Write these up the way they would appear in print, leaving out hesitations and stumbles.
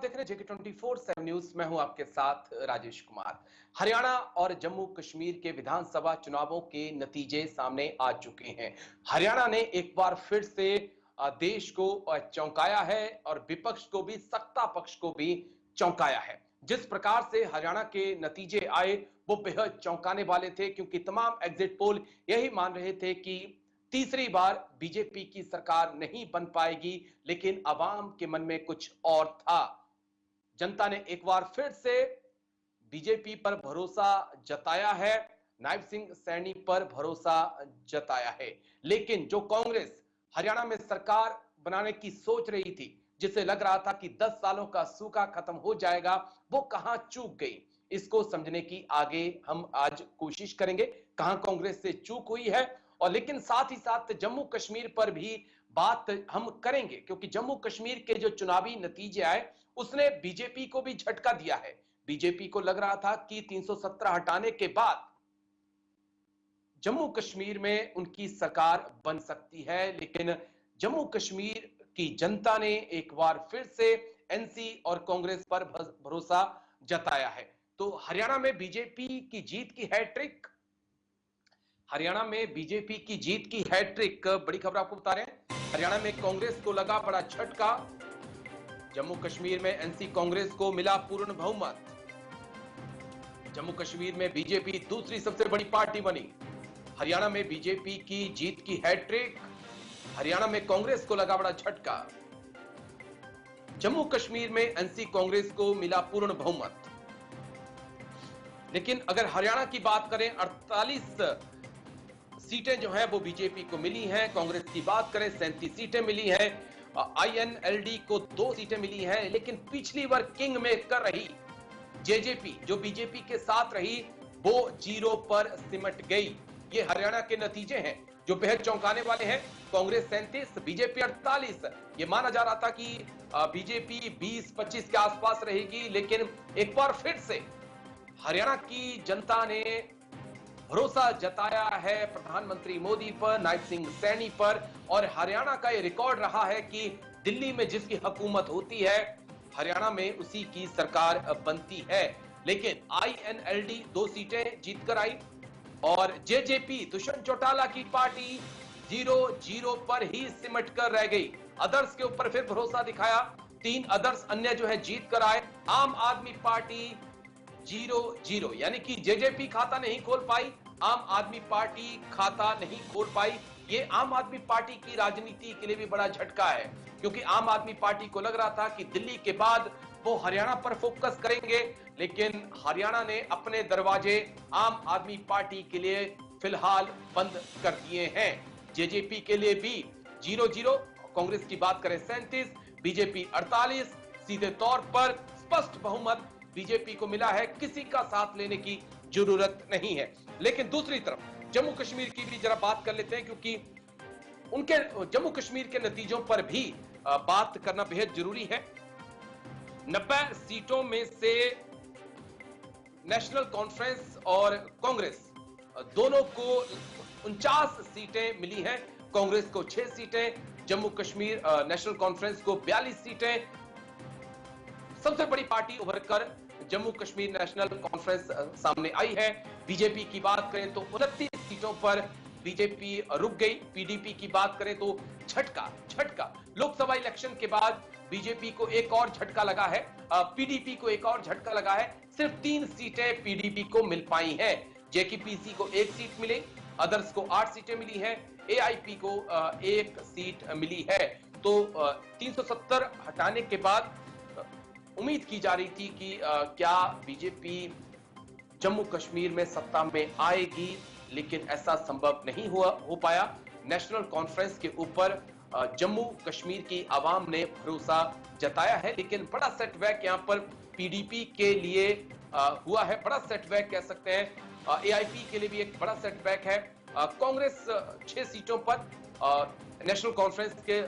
देख रहे हैं JK24/7 न्यूज। मैं हूं आपके साथ राजेश कुमार। हरियाणा और जम्मू कश्मीर के विधानसभा चुनावों के नतीजे सामने आ चुके हैं। हरियाणा ने एक बार फिर से देश को चौंकाया है और विपक्ष को भी, सत्ता पक्ष को भी चौंकाया है। जिस प्रकार से हरियाणा के नतीजे आए वो बेहद चौंकाने वाले थे, क्योंकि तमाम एग्जिट पोल यही मान रहे थे कि तीसरी बार बीजेपी की सरकार नहीं बन पाएगी, लेकिन अवाम के मन में कुछ और था। जनता ने एक बार फिर से बीजेपी पर भरोसा जताया है, नायब सिंह सैनी पर भरोसा जताया है। लेकिन जो कांग्रेस हरियाणा में सरकार बनाने की सोच रही थी, जिसे लग रहा था कि 10 सालों का सूखा खत्म हो जाएगा, वो कहां चूक गई। इसको समझने की आगे हम आज कोशिश करेंगे, कहां कांग्रेस से चूक हुई है। और लेकिन साथ ही साथ जम्मू कश्मीर पर भी बात हम करेंगे, क्योंकि जम्मू कश्मीर के जो चुनावी नतीजे आए उसने बीजेपी को भी झटका दिया है। बीजेपी को लग रहा था कि 317 हटाने के बाद जम्मू कश्मीर में उनकी सरकार बन सकती है, लेकिन जम्मू कश्मीर की जनता ने एक बार फिर से एनसी और कांग्रेस पर भरोसा जताया है। तो हरियाणा में बीजेपी की जीत की हैट्रिक, हरियाणा में बीजेपी की जीत की हैट्रिक। बड़ी खबर आपको बता रहे हैं, हरियाणा में कांग्रेस को लगा बड़ा झटका। जम्मू कश्मीर में एनसी कांग्रेस को मिला पूर्ण बहुमत। जम्मू कश्मीर में बीजेपी दूसरी सबसे बड़ी पार्टी बनी। हरियाणा में बीजेपी की जीत की हैट्रिक, हरियाणा में कांग्रेस को लगा बड़ा झटका। जम्मू कश्मीर में एनसी कांग्रेस को मिला पूर्ण बहुमत। लेकिन अगर हरियाणा की बात करें, 48 सीटें जो है वो बीजेपी को मिली हैं। कांग्रेस की बात करें, 37 सीटें मिली हैं। INLD को 2 सीटें मिली हैं। लेकिन पिछली बार किंग मेकर रही जेजेपी, जो बीजेपी के साथ रही, वो 0 पर सिमट गई। ये हरियाणा के नतीजे हैं जो बेहद चौंकाने वाले हैं। कांग्रेस 37, बीजेपी 48। ये माना जा रहा था कि बीजेपी 20-25 के आसपास रहेगी, लेकिन एक बार फिर से हरियाणा की जनता ने भरोसा जताया है प्रधानमंत्री मोदी पर, नायब सिंह सैनी पर। और हरियाणा का यह रिकॉर्ड रहा है कि दिल्ली में जिसकी हुकूमत होती है, हरियाणा में उसी की सरकार बनती है। लेकिन INLD 2 सीटें जीतकर आई और जेजेपी, दुष्यंत चौटाला की पार्टी 0-0 पर ही सिमट कर रह गई। अदर्स के ऊपर फिर भरोसा दिखाया, 3 अदर्स अन्य जो है जीत कर आए। आम आदमी पार्टी 0-0, यानी कि जेजेपी खाता नहीं खोल पाई, आम आदमी पार्टी खाता नहीं खोल पाई। ये आम आदमी पार्टी की राजनीति के लिए भी बड़ा झटका है, क्योंकि आम आदमी पार्टी को लग रहा था कि दिल्ली के बाद वो हरियाणा पर फोकस करेंगे, लेकिन हरियाणा ने अपने दरवाजे आम आदमी पार्टी के लिए फिलहाल बंद कर दिए हैं। जेजेपी के लिए भी 0-0, कांग्रेस की बात करें 37, बीजेपी 48। सीधे तौर पर स्पष्ट बहुमत बीजेपी को मिला है, किसी का साथ लेने की जरूरत नहीं है। लेकिन दूसरी तरफ जम्मू कश्मीर की भी जरा बात कर लेते हैं, क्योंकि उनके जम्मू कश्मीर के नतीजों पर भी बात करना बेहद जरूरी है। 90 सीटों में से नेशनल कॉन्फ्रेंस और कांग्रेस दोनों को 49 सीटें मिली हैं। कांग्रेस को 6 सीटें, जम्मू कश्मीर नेशनल कॉन्फ्रेंस को 42 सीटें। सबसे बड़ी पार्टी उभरकर जम्मू कश्मीर नेशनल कॉन्फ्रेंस सामने आई है। बीजेपी की बात करें तो 29 सीटों पर बीजेपी रुक गई। पीडीपी की बात करें तो झटका लोकसभा इलेक्शन के बाद बीजेपी को एक और झटका लगा है, पीडीपी को एक और झटका लगा है। सिर्फ 3 सीटें पीडीपी को मिल पाई हैं। जेकेपीसी को 1 सीट मिली, अदर्स को 8 सीटें मिली हैं, एआईपी को 1 सीट मिली है। तो 370 हटाने के बाद उम्मीद की जा रही थी कि क्या बीजेपी जम्मू कश्मीर में सत्ता में आएगी, लेकिन ऐसा संभव नहीं हो पाया। नेशनल कॉन्फ्रेंस के ऊपर जम्मू कश्मीर की आवाम ने भरोसा जताया है, लेकिन बड़ा सेटबैक यहां पर पीडीपी के लिए हुआ है। बड़ा सेटबैक कह सकते हैं। एआईपी के लिए भी एक बड़ा सेटबैक है। कांग्रेस 6 सीटों पर, नेशनल कॉन्फ्रेंस के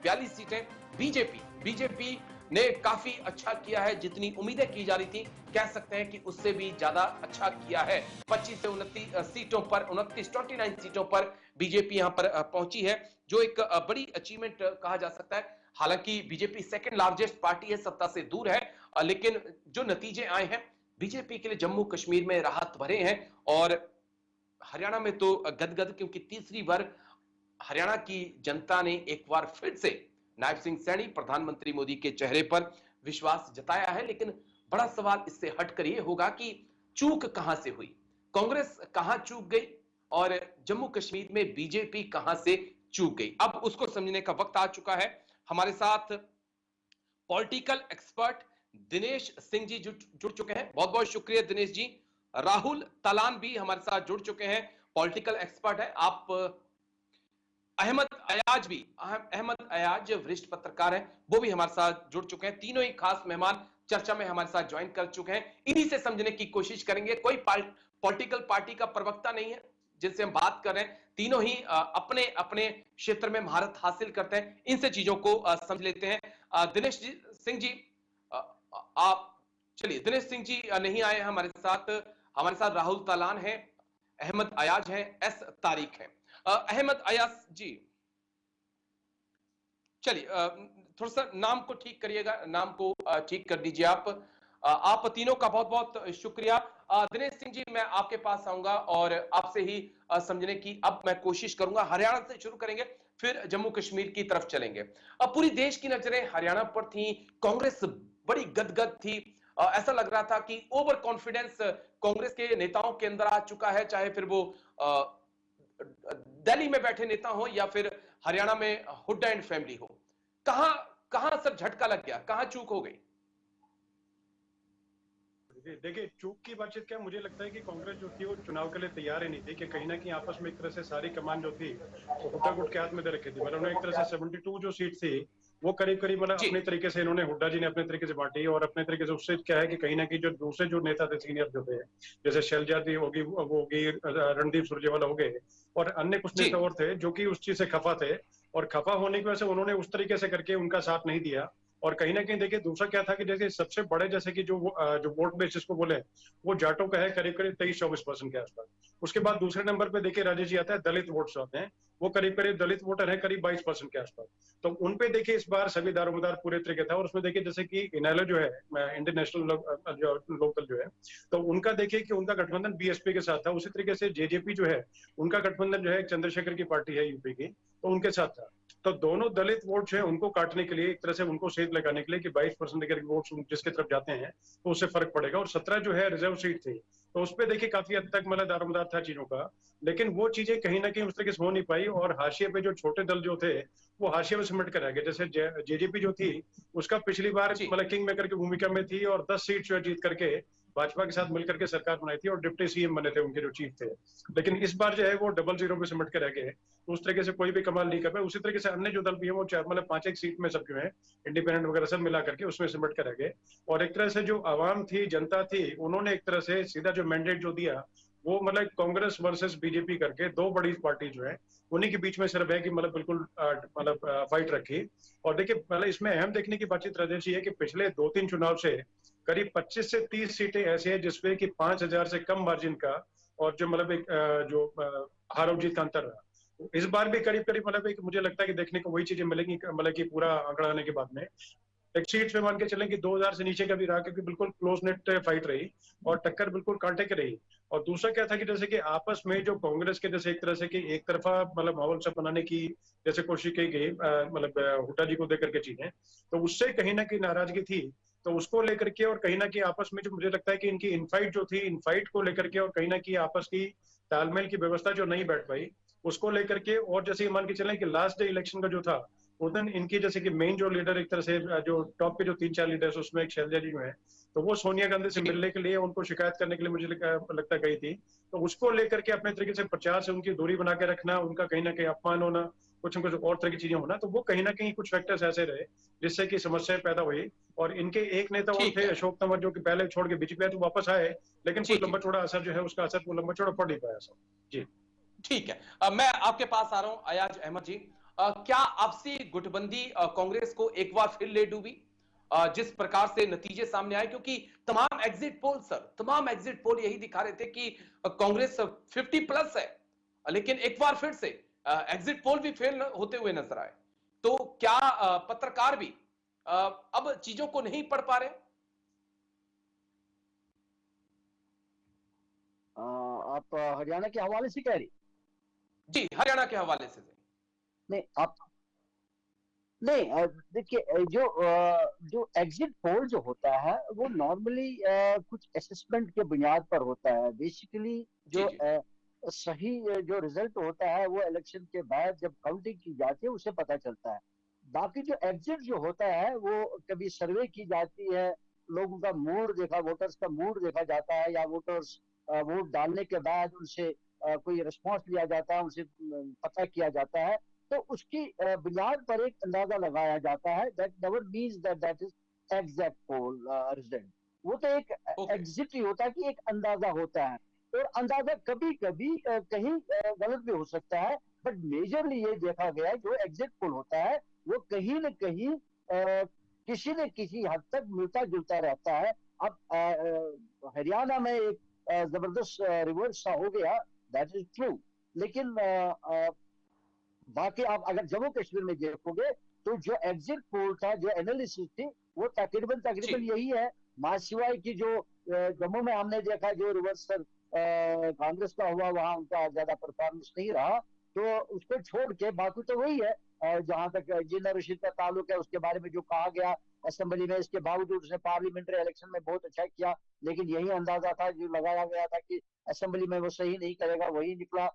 42 सीटें। बीजेपी ने काफी अच्छा किया है, जितनी उम्मीदें की जा रही थी कह सकते हैं कि उससे भी ज्यादा अच्छा किया है। 25 से 29 सीटों पर, 29 सीटों पर बीजेपी यहां पर पहुंची है, जो एक बड़ी अचीवमेंट कहा जा सकता है। हालांकि बीजेपी सेकंड लार्जेस्ट पार्टी है, सत्ता से दूर है, लेकिन जो नतीजे आए हैं बीजेपी के लिए जम्मू कश्मीर में राहत भरे हैं। और हरियाणा में तो गदगद, क्योंकि तीसरी बार हरियाणा की जनता ने एक बार फिर से नायब सिंह सैनी प्रधानमंत्री मोदी के चेहरे पर विश्वास जताया है। लेकिन बड़ा सवाल इससे हटकर यह होगा कि चूक कहां से हुई, कांग्रेस कहां चूक गई और जम्मू कश्मीर में बीजेपी कहां से चूक गई। अब उसको समझने का वक्त आ चुका है। हमारे साथ पॉलिटिकल एक्सपर्ट दिनेश सिंह जी जुड़ चुके हैं। बहुत बहुत शुक्रिया दिनेश जी। राहुल तलान भी हमारे साथ जुड़ चुके हैं, पॉलिटिकल एक्सपर्ट है। आप अहमद अयाज वरिष्ठ पत्रकार हैं, वो भी हमारे साथ जुड़ चुके हैं। तीनों ही खास मेहमान चर्चा में हमारे साथ ज्वाइन कर चुके हैं। इन्हीं से समझने की कोशिश करेंगे। कोई पॉलिटिकल पार्टी का प्रवक्ता नहीं है जिनसे हम बात कर रहे हैं। तीनों ही अपने अपने क्षेत्र में महारत हासिल करते हैं। इनसे चीजों को समझ लेते हैं। दिनेश सिंह जी, आप चलिए, दिनेश सिंह जी नहीं आए हमारे साथ राहुल तालान है, अहमद अयाज है, एस तारिक है। अहमद अयाज जी, चलिए थोड़ा सा नाम को ठीक करिएगा, नाम को ठीक कर दीजिए आप तीनों का बहुत बहुत शुक्रिया। दिनेश सिंह जी, मैं आपके पास आऊंगा और आपसे ही समझने की अब मैं कोशिश करूंगा। हरियाणा से शुरू करेंगे, फिर जम्मू कश्मीर की तरफ चलेंगे। अब पूरी देश की नजरें हरियाणा पर थी। कांग्रेस बड़ी गदगद थी। ऐसा लग रहा था कि ओवर कॉन्फिडेंस कांग्रेस के नेताओं के अंदर आ चुका है, चाहे फिर वो दिल्ली में बैठे नेता हो या फिर हरियाणा में हुड्डा एंड फैमिली हो। कहां कहां सर झटका लग गया, कहां चूक हो गई? देखिए, चूक की बातचीत क्या, मुझे लगता है कि कांग्रेस जो थी वो चुनाव के लिए तैयार ही नहीं थी। कि कहीं ना कहीं आपस में एक तरह से सारी कमान जो थी वो हुड्डा गुट के हाथ में दे रखी थी। मतलब उन्होंने एक तरह से 72 जो सीट थी वो करीब करीब मतलब जी अपने तरीके से इन्होंने, हुड्डा जी ने अपने तरीके से बांटी। और अपने तरीके से उससे क्या है कि कहीं ना कहीं जो दूसरे जो नेता थे सीनियर जो थे, जैसे शैलजा दी होगी, वो होगी, रणदीप सुरजेवाला हो गए, और अन्य कुछ जी नेता और थे जो कि उस चीज से खफा थे। और खफा होने की वजह से उन्होंने उस तरीके से करके उनका साथ नहीं दिया। और कहीं ना कहीं देखिए दूसरा क्या था कि जैसे सबसे बड़े, जैसे कि जो वोट बेस जिसको बोले, वो जाटों का है करीब करीब 23-24% के आसपास। उसके बाद दूसरे नंबर पे देखिए राजेश जी आता है, दलित वोट्स आते हैं, वो करीब करीब दलित वोटर है करीब 22% के आसपास। तो उन पे देखिए इस बार सभी दारोमदार पूरे तरीके था। और उसमें देखिए जैसे कि इनेलो जो है, इंडियन नेशनल जो लोकल जो है, तो उनका देखिए कि उनका गठबंधन बीएसपी के साथ था। उसी तरीके से जेजेपी जो है, उनका गठबंधन जो है चंद्रशेखर की पार्टी है यूपी की, तो उनके साथ था। तो दोनों दलित वोट है उनको काटने के लिए, एक तरह से उनको सेध लगाने के लिए कि 22% अगर वोट जिसके तरफ जाते हैं तो उससे फर्क पड़ेगा। और 17 जो है रिजर्व सीट थी, तो उस पर देखिए काफी हद तक मतलब दारोमदार था चीजों का। लेकिन वो चीजें कहीं ना कहीं उस तरीके से हो नहीं पाई। और हाशिए पे जो छोटे दल जो थे वो हाशिए में सिमट कर रह गए। जैसे जेजेपी जो थी उसका पिछली बार जी मतलब किंग मेकर की भूमिका में थी और 10 सीट जो है जीत करके भाजपा के साथ मिलकर के सरकार बनाई थी और डिप्टी सीएम बने थे उनके जो चीफ थे। लेकिन इस बार जो है वो डबल जीरो पे सिमट के रह गए। तो उस तरीके से कोई भी कमाल नहीं कर पाए। उसी तरीके से अन्य जो दल भी है वो चार मतलब 5 एक सीट में सब जो है इंडिपेंडेंट वगैरह सब मिला करके उसमें सिमट के रह गए। और एक तरह से जो आवाम थी, जनता थी, उन्होंने एक तरह से सीधा जो मैंडेट जो दिया वो मतलब कांग्रेस वर्सेस बीजेपी करके दो बड़ी पार्टी जो है उन्हीं के बीच में सिर्फ है कि मतलब बिल्कुल मतलब फाइट रखी। और देखिए मतलब इसमें अहम देखने की बातचीत राजेश जी है कि पिछले 2-3 चुनाव से करीब 25 से 30 सीटें ऐसी है जिसपे कि 5,000 से कम मार्जिन का और जो मतलब एक जो हार और जीत का अंतर रहा। इस बार भी करीब करीब मतलब एक मुझे लगता है कि देखने को वही चीजें मिलेंगी, मतलब कि पूरा आंकड़ा आने के बाद में एक सीट पे मान के चलें कि 2000 से नीचे का भी रहा, क्योंकि बिल्कुल क्लोज नेट फाइट रही और टक्कर बिल्कुल कांटे की रही। और दूसरा क्या था कि जैसे कि आपस में जो कांग्रेस के जैसे एक तरह से कि एक तरफा मतलब माहौल सब बनाने की जैसे कोशिश की गई, मतलब हुड्डा जी को देकर के चीजें, तो उससे कहीं ना कहीं नाराजगी थी। तो उसको लेकर के और कहीं ना कहीं आपस में जो मुझे लगता है कि इनकी इनफाइट जो थी, इनफाइट को लेकर के और कहीं ना कहीं आपस की तालमेल की व्यवस्था जो नहीं बैठ पाई उसको लेकर के। और जैसे मान के चलें कि लास्ट डे इलेक्शन का जो था उस दिन इनकी जैसे कि मेन जो लीडर एक तरह से जो टॉप के जो 3-4 लीडर्स उसमें एक शैलजा जी जो है, तो वो सोनिया गांधी से जी मिलने के लिए उनको शिकायत करने के लिए मुझे लगता गई थी। तो उसको लेकर के अपने तरीके से प्रचार से उनकी दूरी बना के रखना, उनका कहीं ना कहीं अपमान होना, कुछ न कुछ और तरह की चीजें होना, तो वो कहीं ना कहीं कुछ फैक्टर्स ऐसे रहे जिससे कि समस्याएं पैदा हुई। और इनके एक नेता और ठीक थे है। अशोक तंवर जो कि पहले छोड़ के बीजेपी आए तो वापस आए, लेकिन जी कोई जी लंबा चौड़ा असर जो है उसका असर वो लंबा चौड़ा पड़ नहीं पाया सब। जी ठीक है। मैं आपके पास आ रहा हूं अयाज अहमद जी। क्या आपसी गुटबंदी कांग्रेस को एक बार फिर ले डूबी, जिस प्रकार से नतीजे सामने आए? क्योंकि तमाम एग्जिट पोल यही दिखा रहे थे कि कांग्रेस 50 प्लस है, लेकिन एक बार फिर से एग्जिट पोल भी फेल होते हुए नजर आए। तो क्या पत्रकार भी अब चीजों को नहीं पढ़ पा रहे? आप हरियाणा के हवाले से कह रही? जी, हरियाणा के हवाले से। नहीं, आप नहीं, देखिए, जो एग्जिट पोल जो होता है वो नॉर्मली कुछ असेसमेंट के बुनियाद पर होता है। बेसिकली जी जो जी सही जो रिजल्ट होता है वो इलेक्शन के बाद जब काउंटिंग की जाती है उसे पता चलता है। बाकी जो एग्जिट जो होता है वो कभी सर्वे की जाती है, लोगों का मूड देखा, वोटर्स का मूड देखा जाता है, या वोटर्स वोट डालने के बाद उनसे कोई रिस्पॉन्स लिया जाता है, उनसे पता किया जाता है। तो उसकी बुनियाद पर एक अंदाजा लगाया जाता है। That never means that that is exact pole result. वो तो एक ओके। एग्जिट ही होता है कि एक अंदाजा होता है, और अंदाजा कभी कभी कहीं गलत भी हो सकता है। बट मेजरली ये देखा गया है जो एग्जिट पोल होता है वो कहीं न कहीं किसी न किसी हद तक मिलता जुलता रहता है। अब हरियाणा में एक जबरदस्त रिवर्स सा हो गया, दैट इज ट्रू। लेकिन बाकी आप अगर जम्मू कश्मीर में देखोगे तो जो एग्जिट पोल था, जो एनालिसिस थी, वो तकरीबन जी तकरीबन यही है। मासिवाई की जो जम्मू में हमने देखा जो रिवर्सल कांग्रेस का हुआ, वहां उनका ज्यादा परफॉर्मेंस नहीं रहा, तो उसको छोड़ के बाकी तो वही है। जहां तक जिन्ना रशीद का ताल्लुक है, उसके बारे में जो कहा गया असेंबली में, इसके बावजूद उसने पार्लियामेंट्री इलेक्शन में बहुत अच्छा किया, लेकिन यही अंदाजा था जो लगाया गया था कि असेंबली में वो सही नहीं करेगा, वही निकला।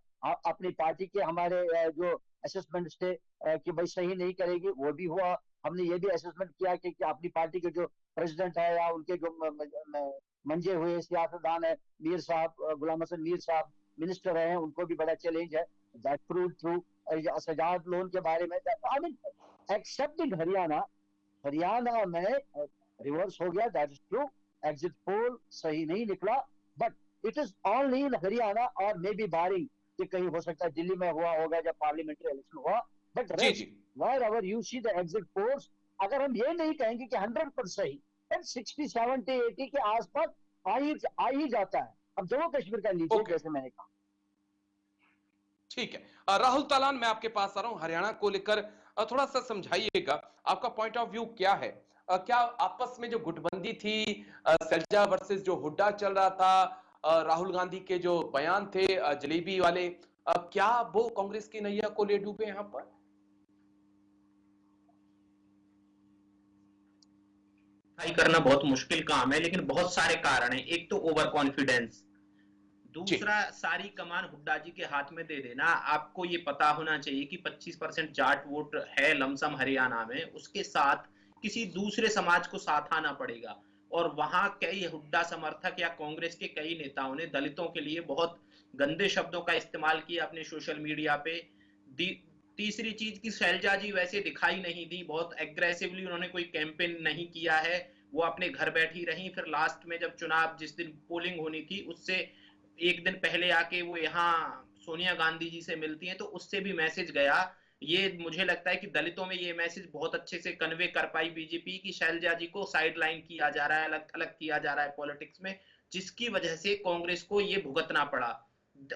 अपनी पार्टी के हमारे जो असेसमेंट थे कि भाई सही नहीं करेगी, वो भी हुआ। हमने ये भी असेसमेंट किया कि अपनी पार्टी के जो प्रेसिडेंट है या उनके जो मंजे हुए सियासतदान है, मीर साहब, गुलाम हसन मीर साहब मिनिस्टर रहे हैं, उनको भी बड़ा चैलेंज है। That prove through Sajad Lone के बारे में, I mean excepting Haryana, Haryana में रिवर्स हो गया, that is true. Exit poll सही नहीं निकला, but it is only in Haryana, और मे बी बारिंग कि कहीं हो सकता है दिल्ली में हुआ होगा जब पार्लियामेंट्री इलेक्शन हुआ। बट जी रेस्ट जी wherever you see the exit polls, अगर हम ये नहीं कहेंगे कि 100% सही, 60 70 80 के आसपास आ ही जाता है। अब जम्मू कश्मीर का लीजिए, ओके। जैसे मैंने कहा। ठीक है। राहुल तालान, मैं आपके पास आ रहा हूं। हरियाणा को लेकर थोड़ा सा समझाइएगा, आपका पॉइंट ऑफ व्यू क्या है? क्या आपस में जो गुटबंदी थी, सैलजा वर्सेस जो हुड्डा चल रहा था, राहुल गांधी के जो बयान थे जलेबी वाले, क्या वो कांग्रेस की नैया को ले डूबे यहां पर? करना बहुत मुश्किल काम है, लेकिन बहुत सारे कारण हैं। एक तो ओवर कॉन्फिडेंस, जी दूसरा सारी कमान हुड्डा जी के हाथ में दे देना। आपको ये पता होना चाहिए कि 25% जाट वोट है लमसम हरियाणा में, उसके साथ किसी दूसरे समाज को साथ आना पड़ेगा। और वहां कई हुड्डा समर्थक या कांग्रेस के कई नेताओं ने दलितों के लिए बहुत गंदे शब्दों का इस्तेमाल किया अपने सोशल मीडिया पे। तीसरी चीज की शैलजा जी वैसे दिखाई नहीं दी, बहुत एग्रेसिवली उन्होंने कोई कैंपेन नहीं किया है, वो अपने घर बैठी रही। फिर लास्ट में जब चुनाव, जिस दिन पोलिंग होनी थी उससे एक दिन पहले आके वो यहाँ सोनिया गांधी जी से मिलती हैं, तो उससे भी मैसेज गया। ये मुझे लगता है कि दलितों में ये मैसेज बहुत अच्छे से कन्वे कर पाई बीजेपी की शैलजा जी को साइड लाइन किया जा रहा है, अलग अलग किया जा रहा है पॉलिटिक्स में, जिसकी वजह से कांग्रेस को ये भुगतना पड़ा।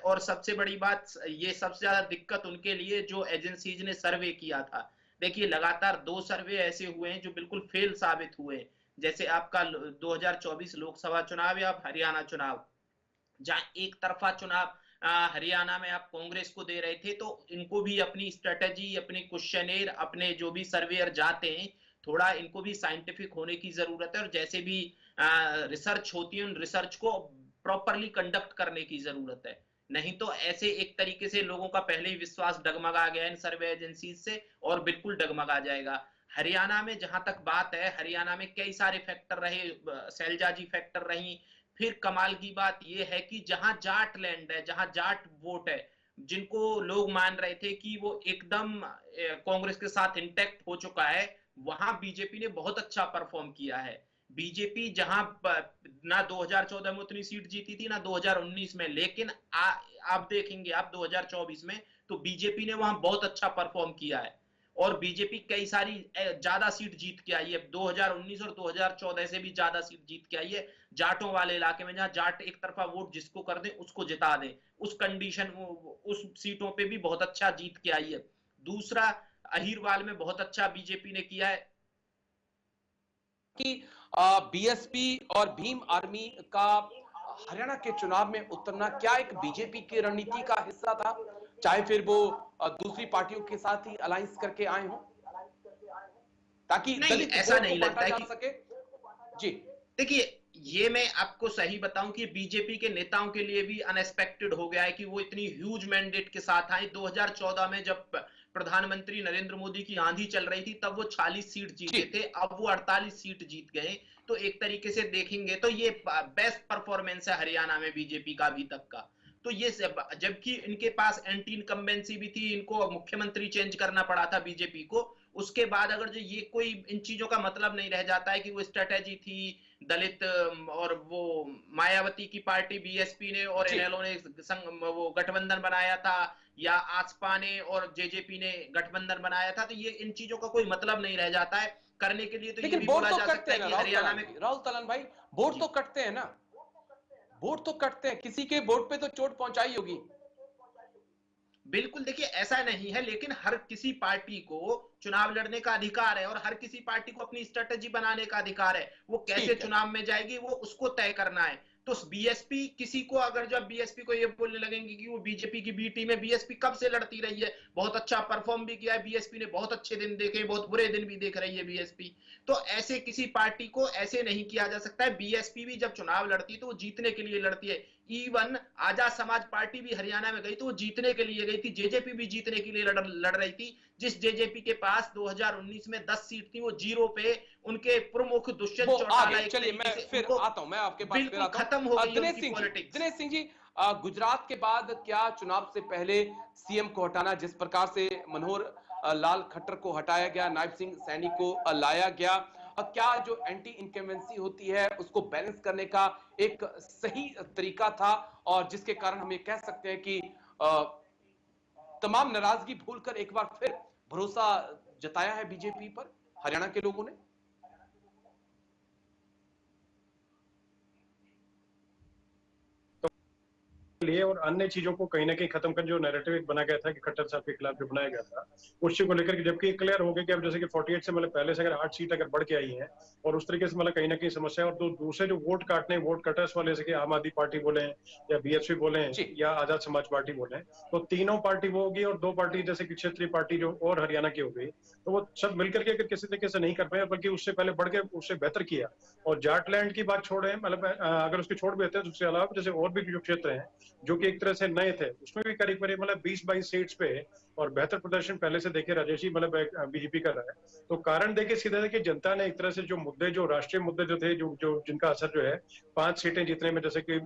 और सबसे बड़ी बात, ये सबसे ज्यादा दिक्कत उनके लिए जो एजेंसीज ने सर्वे किया था। देखिए लगातार 2 सर्वे ऐसे हुए हैं जो बिल्कुल फेल साबित हुए, जैसे आपका 2024 लोकसभा चुनाव या हरियाणा चुनाव, जहां एक तरफा चुनाव हरियाणा में आप कांग्रेस को दे रहे थे, तो इनको भी अपनी स्ट्रेटेजी, अपने क्वेश्चनेयर, अपने जो भी सर्वेयर जाते हैं, थोड़ा इनको भी साइंटिफिक होने की जरूरत है, और जैसे भी रिसर्च होती है उन रिसर्च को प्रॉपरली कंडक्ट करने की जरूरत है। नहीं तो ऐसे एक तरीके से लोगों का पहले ही विश्वास डगमगा गया इन सर्वे एजेंसी से, और बिल्कुल डगमगा जाएगा। हरियाणा में जहां तक बात है, हरियाणा में कई सारे फैक्टर रहे, शैलजा जी फैक्टर रही। फिर कमाल की बात यह है कि जहां जाट लैंड है, जहां जाट वोट है, जिनको लोग मान रहे थे कि वो एकदम कांग्रेस के साथ इंटैक्ट हो चुका है, वहां बीजेपी ने बहुत अच्छा परफॉर्म किया है। बीजेपी जहां ना 2014 में उतनी सीट जीती थी ना 2019 में, लेकिन आप देखेंगे आप 2024 में तो बीजेपी ने वहां बहुत अच्छा परफॉर्म किया है, और बीजेपी कई सारी ज्यादा सीट जीत के आई है। 2019 और 2014 से भी ज्यादा सीट जीत के आई है जाटों वाले इलाके में, जहां जाट एक तरफा वोट जिसको कर दे उसको जिता दे, उस कंडीशन, उस सीटों पे भी बहुत अच्छा जीत के आई है। दूसरा, अहीरवाल में बहुत अच्छा बीजेपी ने किया है कि बीएसपी और भीम आर्मी का हरियाणा के चुनाव में उतरना क्या एक बीजेपी की रणनीति का हिस्सा था, चाहे फिर वो दूसरी पार्टियों के साथ ही अलायंस करके आए हों, ताकि नहीं, दलित ऐसा वोट नहीं को बांटा लगता जा कि सके। जी देखिए, ये मैं आपको सही बताऊं कि बीजेपी के नेताओं के लिए भी अनएक्सपेक्टेड हो गया है कि वो इतनी ह्यूज मैंडेट के साथ आए। 2014 में जब प्रधानमंत्री नरेंद्र मोदी की आंधी चल रही थी तब वो 40 सीट जीते थे, अब वो 48 सीट जीत गए। तो एक तरीके से देखेंगे तो ये बेस्ट परफॉर्मेंस है हरियाणा में बीजेपी का अभी तक का। तो ये जबकि इनके पास एंटी इनकम्बेंसी भी थी, इनको मुख्यमंत्री चेंज करना पड़ा था बीजेपी को, उसके बाद अगर जो ये कोई इन चीजों का मतलब नहीं रह जाता है कि वो स्ट्रेटेजी थी दलित और वो मायावती की पार्टी बीएसपी ने और एनएलओ ने वो गठबंधन बनाया था, या आसपा ने और जेजेपी ने गठबंधन बनाया था, तो ये इन चीजों का कोई मतलब नहीं रह जाता है करने के लिए। तो ये लेकिन भी वोट बोला तो जा कटते सकता हैं है ना कि हरियाणा में राहुल तलन भाई, वोट तो कटते हैं ना, वोट तो कटते हैं, किसी के वोट पे तो चोट पहुंचाई होगी। बिल्कुल, देखिए ऐसा नहीं है, लेकिन हर किसी पार्टी को चुनाव लड़ने का अधिकार है और हर किसी पार्टी को अपनी स्ट्रेटेजी बनाने का अधिकार है। वो कैसे चुनाव में जाएगी वो उसको तय करना है। तो बीएसपी किसी को अगर जब बीएसपी को ये बोलने लगेंगे कि वो बीजेपी की बी टीम है, बीएसपी कब से लड़ती रही है, बहुत अच्छा परफॉर्म भी किया है बीएसपी ने, बहुत अच्छे दिन देखे, बहुत बुरे दिन भी देख रही है बीएसपी। तो ऐसे किसी पार्टी को ऐसे नहीं किया जा सकता है। बीएसपी भी जब चुनाव लड़ती है तो वो जीतने के लिए लड़ती है। इवन आजाद समाज पार्टी भी हरियाणा में गई तो वो जीतने के लिए गई थी, जेजेपी भी जीतने के लिए लड़ रही थी। जिस जेजेपी के पास 2019 में 10 सीट थी वो जीरो पे, उनके प्रमुख दुष्यंत चौटाला एक चलिए मैं फिर आता हूं, मैं आपके पास फिर आता हूं। खत्म हो गई दिनेश उनकी सिंह जी, पॉलिटिक्स। दिनेश सिंह जी, गुजरात के बाद क्या चुनाव से पहले सीएम को हटाना, जिस प्रकार से मनोहर लाल खट्टर को हटाया गया, नायब सिंह सैनी को लाया गया, क्या जो एंटी इनकम्बेंसी होती है उसको बैलेंस करने का एक सही तरीका था, और जिसके कारण हम ये कह सकते हैं कि तमाम नाराजगी भूलकर एक बार फिर भरोसा जताया है बीजेपी पर हरियाणा के लोगों ने? लिए और अन्य चीजों को कहीं ना कहीं खत्म कर जो नैरेटिव बना गया था कि खट्टर साहब के खिलाफ जो बनाया गया था उस चीज को लेकर के, जबकि क्लियर हो गया कि अब जैसे कि 48 से मतलब पहले से अगर 8 सीट अगर बढ़ के आई है और उस तरीके से मतलब कहीं ना कहीं समस्या है। और तो दूसरे जो वोट काटने, वोट कटर्स वाले जैसे कि आम आदमी पार्टी बोले या बीएसपी बोले या आजाद समाज पार्टी बोले, तो तीनों पार्टी वो होगी और दो पार्टी जैसे कि क्षेत्रीय पार्टी जो और हरियाणा की हो गई, तो वो सब मिलकर के अगर किसी तरीके से नहीं कर पाए बल्कि उससे पहले बढ़ के उससे बेहतर किया। और जाटलैंड की बात छोड़े, मतलब अगर उसकी छोड़ भी देते हैं तो उसके अलावा जैसे और भी जो क्षेत्र हैं जो कि एक तरह से नए थे, उसमें भी करीब करीब मतलब 20-22 सीट्स पे और बेहतर प्रदर्शन पहले से देखे राजेश जी मतलब बीजेपी कर रहा है। तो कारण देखे सीधा है कि जनता ने एक तरह से जो मुद्दे, जो राष्ट्रीय मुद्दे जो थे, जो जिनका असर जो है 5 सीटें जीतने में, जैसे कि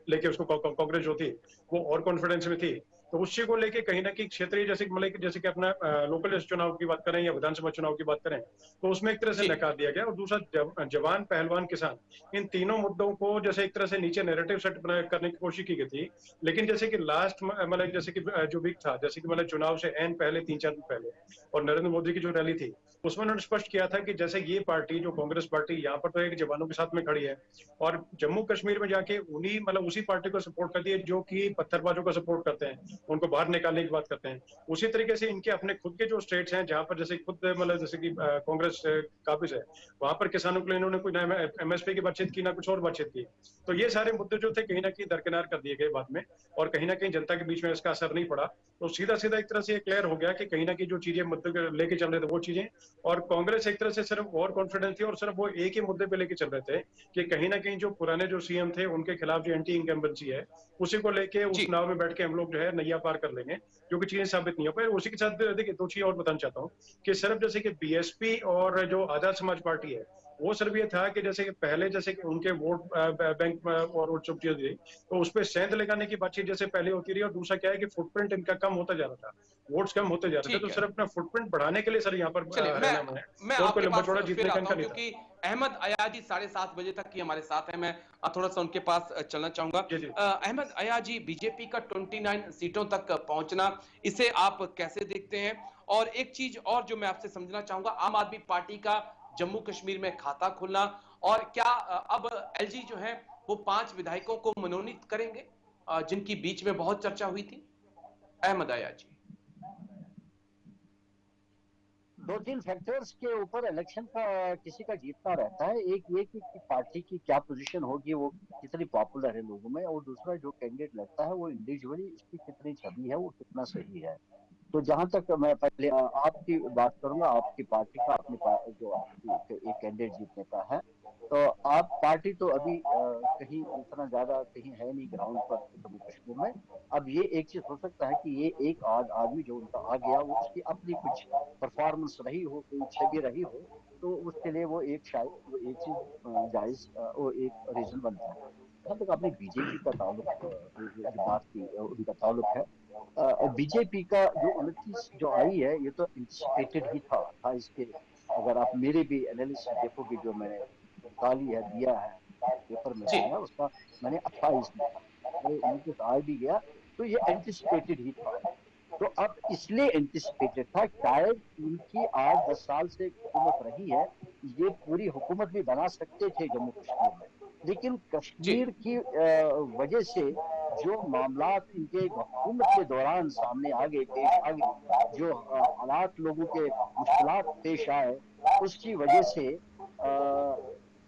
लेके उसको कांग्रेस जो थी वो और कॉन्फिडेंस में थी, तो उस चीज को लेके कहीं ना कहीं क्षेत्रीय जैसे कि अपना लोकल चुनाव की बात करें या विधानसभा चुनाव की बात करें, तो उसमें एक तरह से नकार दिया गया। और दूसरा जवान, पहलवान, किसान, इन तीनों मुद्दों को जैसे एक तरह से नीचे नैरेटिव सेट करने की कोशिश की गई थी। लेकिन जैसे कि लास्ट मतलब जैसे कि जो वीक था, जैसे कि मतलब चुनाव से एन पहले 3-4 दिन पहले और नरेंद्र मोदी की जो रैली थी उसमें उन्होंने स्पष्ट किया था कि जैसे ये पार्टी जो कांग्रेस पार्टी यहाँ पर तो एक जवानों के साथ में खड़ी है और जम्मू कश्मीर में जाके उन्हीं मतलब उसी पार्टी को सपोर्ट करती है जो कि पत्थरबाजों को सपोर्ट करते हैं, उनको बाहर निकालने की बात करते हैं। उसी तरीके से इनके अपने खुद के जो स्टेट्स हैं जहां पर जैसे खुद मतलब जैसे कि कांग्रेस काबिज है, वहां पर किसानों के लिए इन्होंने कोई ना एमएसपी की बातचीत की ना कुछ और बातचीत की। तो ये सारे मुद्दे जो थे कहीं ना कहीं दरकिनार कर दिए गए बाद में, और कहीं ना कहीं जनता के बीच में इसका असर नहीं पड़ा। तो सीधा सीधा एक तरह से क्लियर हो गया कि कहीं ना कहीं जो चीजें मुद्दे लेके चल रहे थे वो चीजें, और कांग्रेस एक तरह से सिर्फ और कॉन्फिडेंस थी और सिर्फ वो एक ही मुद्दे पे लेके चल रहे थे कि कहीं ना कहीं जो पुराने जो सीएम थे उनके खिलाफ जो एंटी इनकम्बेंसी है उसी को लेके उस नाव में बैठ के हम लोग जो है नैया पार कर लेंगे, जो कि चीजें साबित नहीं हो पाई। उसी के साथ देखिए दो चीज और बताना चाहता हूँ कि सिर्फ जैसे कि बीएसपी और जो आजाद समाज पार्टी है वो सिर्फ ये था कि जैसे कि पहले जैसे कि उनके वोट बैंक और वोट चुपटियां थी तो उस पर सेंध लगाने की बातचीत जैसे पहले होती रही, और दूसरा क्या है कि फुटप्रिंट इनका कम होता जा रहा था, वोट्स कम होते जा रहे थे, तो सिर्फ अपना फुटप्रिंट बढ़ाने के लिए सर यहाँ पर हरियाणा में मैं और कोई आपके लंबा पास चौड़ा फिर जीतने का आता इनका हूं, नहीं था। क्योंकि अहमद अयाजी 7:30 बजे तक ही हमारे साथ है, मैं थोड़ा सा उनके पास चलना चाहूंगा। अहमद अयाजी, बीजेपी का 29 सीटों तक पहुंचना, इसे आप कैसे देखते हैं? और एक चीज और जो मैं आपसे समझना चाहूंगा, आम आदमी पार्टी का जम्मू कश्मीर में खाता खुलना, और क्या अब एलजी जो है वो 5 विधायकों को मनोनीत करेंगे जिनकी बीच में बहुत चर्चा हुई थी? अहमद अयाजी। दो तीन फैक्टर्स के ऊपर इलेक्शन का किसी का जीतना रहता है। एक ये कि पार्टी की क्या पोजीशन होगी, वो कितनी पॉपुलर है लोगों में, और दूसरा जो कैंडिडेट लगता है वो इंडिविजुअली उसकी कितनी छवि है, वो कितना सही है। तो जहां तक मैं पहले आपकी बात करूंगा, आपकी पार्टी का, अपनी जो आपकी एक कैंडिडेट जीतने का है, तो आप पार्टी तो अभी कहीं उतना ज्यादा कहीं है नहीं ग्राउंड पर जम्मू कश्मीर में। अब ये एक चीज हो सकता है कि ये एक आदमी जो उनका आ गया, वो उसकी अपनी कुछ परफॉर्मेंस रही हो, कोई छवि रही हो, तो उसके लिए वो एक शायद वो एक चीज जायज वो एक रीजन बनता है। जहाँ तक आपने बीजेपी का ताल्लुक जो बात की उनका ताल्लुक है, बीजेपी का जो 29 जो आई है, ये तो एंटिसिपेटेड ही था इसके। अगर आप मेरे भी एनालिसिस देखोगे जो मैंने निकाली है, दिया है, पेपर में जी। आया उसका, मैंने 28 लिखा, अगर 29 आ भी गया तो ये एंटिसिपेटेड ही था। तो अब इसलिए एंटिसिपेटेड था, शायद इनकी 8-10 साल से हुकूमत रही है, ये पूरी हुकूमत भी बना सकते थे जम्मू कश्मीर में, लेकिन जी। कश्मीर की वजह से जो मामलात इनके हुकूमत के दौरान सामने आ गए, पेश आ गए, जो हालात लोगों के मुश्किलात पेश आए, उसकी वजह से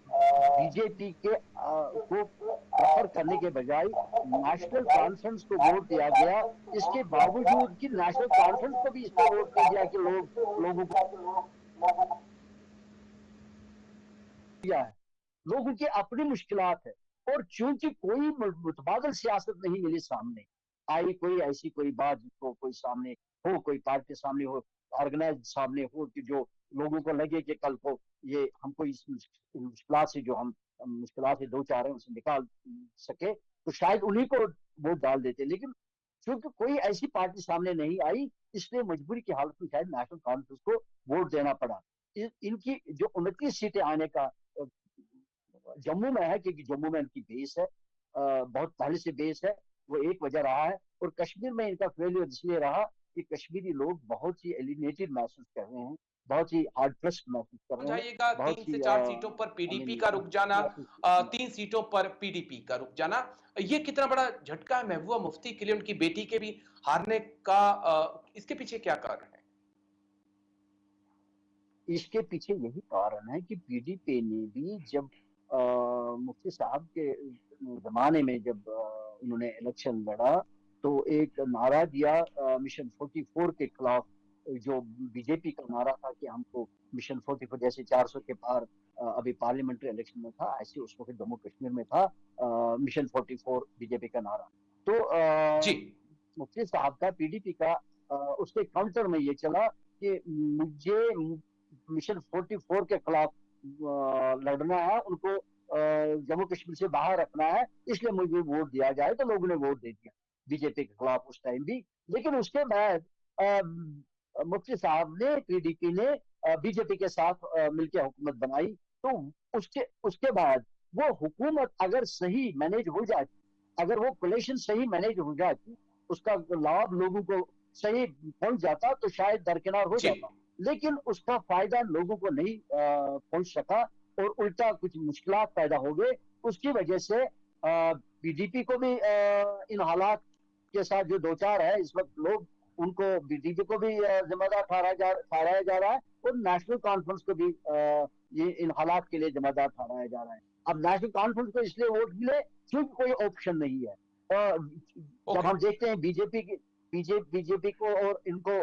बीजेपी के को प्रेफर करने के बजाय नेशनल कॉन्फ्रेंस को वोट दिया गया। इसके बावजूद कि नेशनल कॉन्फ्रेंस को भी इसलिए वोट नहीं दिया कि लोगों को दिया है, लोगों की अपनी मुश्किलात है, और चूंकि कोई मुतबादल सियासत नहीं मिली सामने, आई कोई ऐसी कोई बात जिसको कोई सामने हो, कोई पार्टी सामने हो, ऑर्गेनाइज सामने हो, कि जो लोगों को लगे कि कल को ये हमको इस मुश्किलात से जो हम मुश्किलात से दो चार हैं उसे निकाल सके, तो शायद उन्हीं को वोट डाल देते। लेकिन क्योंकि कोई ऐसी पार्टी सामने नहीं आई, इसलिए मजबूरी की हालत में शायद नेशनल कॉन्फ्रेंस को वोट देना पड़ा। इनकी जो 29 सीटें आने का जम्मू में है, क्योंकि जम्मू में इनकी बेस है, बहुत पहले से बेस है, वो एक वजह रहा है। और कश्मीर में इनका फेलियर इसलिए रहा कि कश्मीरी लोग बहुत ही एलिनेटेड महसूस कर रहे हैं, बहुत ही हार्ड प्रेस्ड महसूस कर रहे हैं, समझाइएगा, बहुत 3 ही से 4 सीटों पर पीडीपी का रुक जाना, महसूस 3 सीटों पर पीडीपी का रुक जाना, ये कितना बड़ा झटका है महबूबा मुफ्ती के लिए, उनकी बेटी के भी हारने का? इसके पीछे क्या कारण है? इसके पीछे यही कारण है कि पीडीपी ने भी जब मुफ्ती साहब के जमाने में जब उन्होंने इलेक्शन लड़ा, तो एक नारा दिया मिशन 44 के खिलाफ, जो बीजेपी का नारा था कि हमको मिशन 44 जैसे 400 के पार अभी पार्लियामेंट्री इलेक्शन में था, ऐसे उस वक्त जम्मू कश्मीर में था मिशन 44 बीजेपी का नारा। तो जी। मुफ्ती साहब का, पीडीपी का उसके काउंटर में ये चला कि मुझे मिशन 44 के खिलाफ लड़ना है, उनको जम्मू कश्मीर से बाहर रखना है, इसलिए मुझे वोट दिया जाए। तो लोगों ने वोट दे दिया बीजेपी के खिलाफ उस टाइम भी। लेकिन उसके बाद मुफ्ती साहब ने, पीडीपी ने बीजेपी के साथ मिलकर हुकूमत बनाई। तो उसके उसके बाद वो हुकूमत अगर सही मैनेज हो जाती, अगर वो कोलेशन सही मैनेज हो जाती, उसका लाभ लोगों को सही पहुंच जाता, तो शायद दरकिनार हो जी। जाता। लेकिन उसका फायदा लोगों को नहीं पहुंच सका, और उल्टा कुछ मुश्किलात पैदा हो गए। उसकी वजह से बीजेपी को भी इन हालात के साथ जो दो चार है इस वक्त लोग, उनको बीजेपी को भी जिम्मेदार ठहराया जा रहा है, और नेशनल कॉन्फ्रेंस को भी ये इन हालात के लिए जिम्मेदार ठहराया जा रहा है। अब नेशनल कॉन्फ्रेंस को इसलिए वोट मिले क्योंकि कोई ऑप्शन नहीं है। और जब हम देखते हैं बीजेपी को और इनको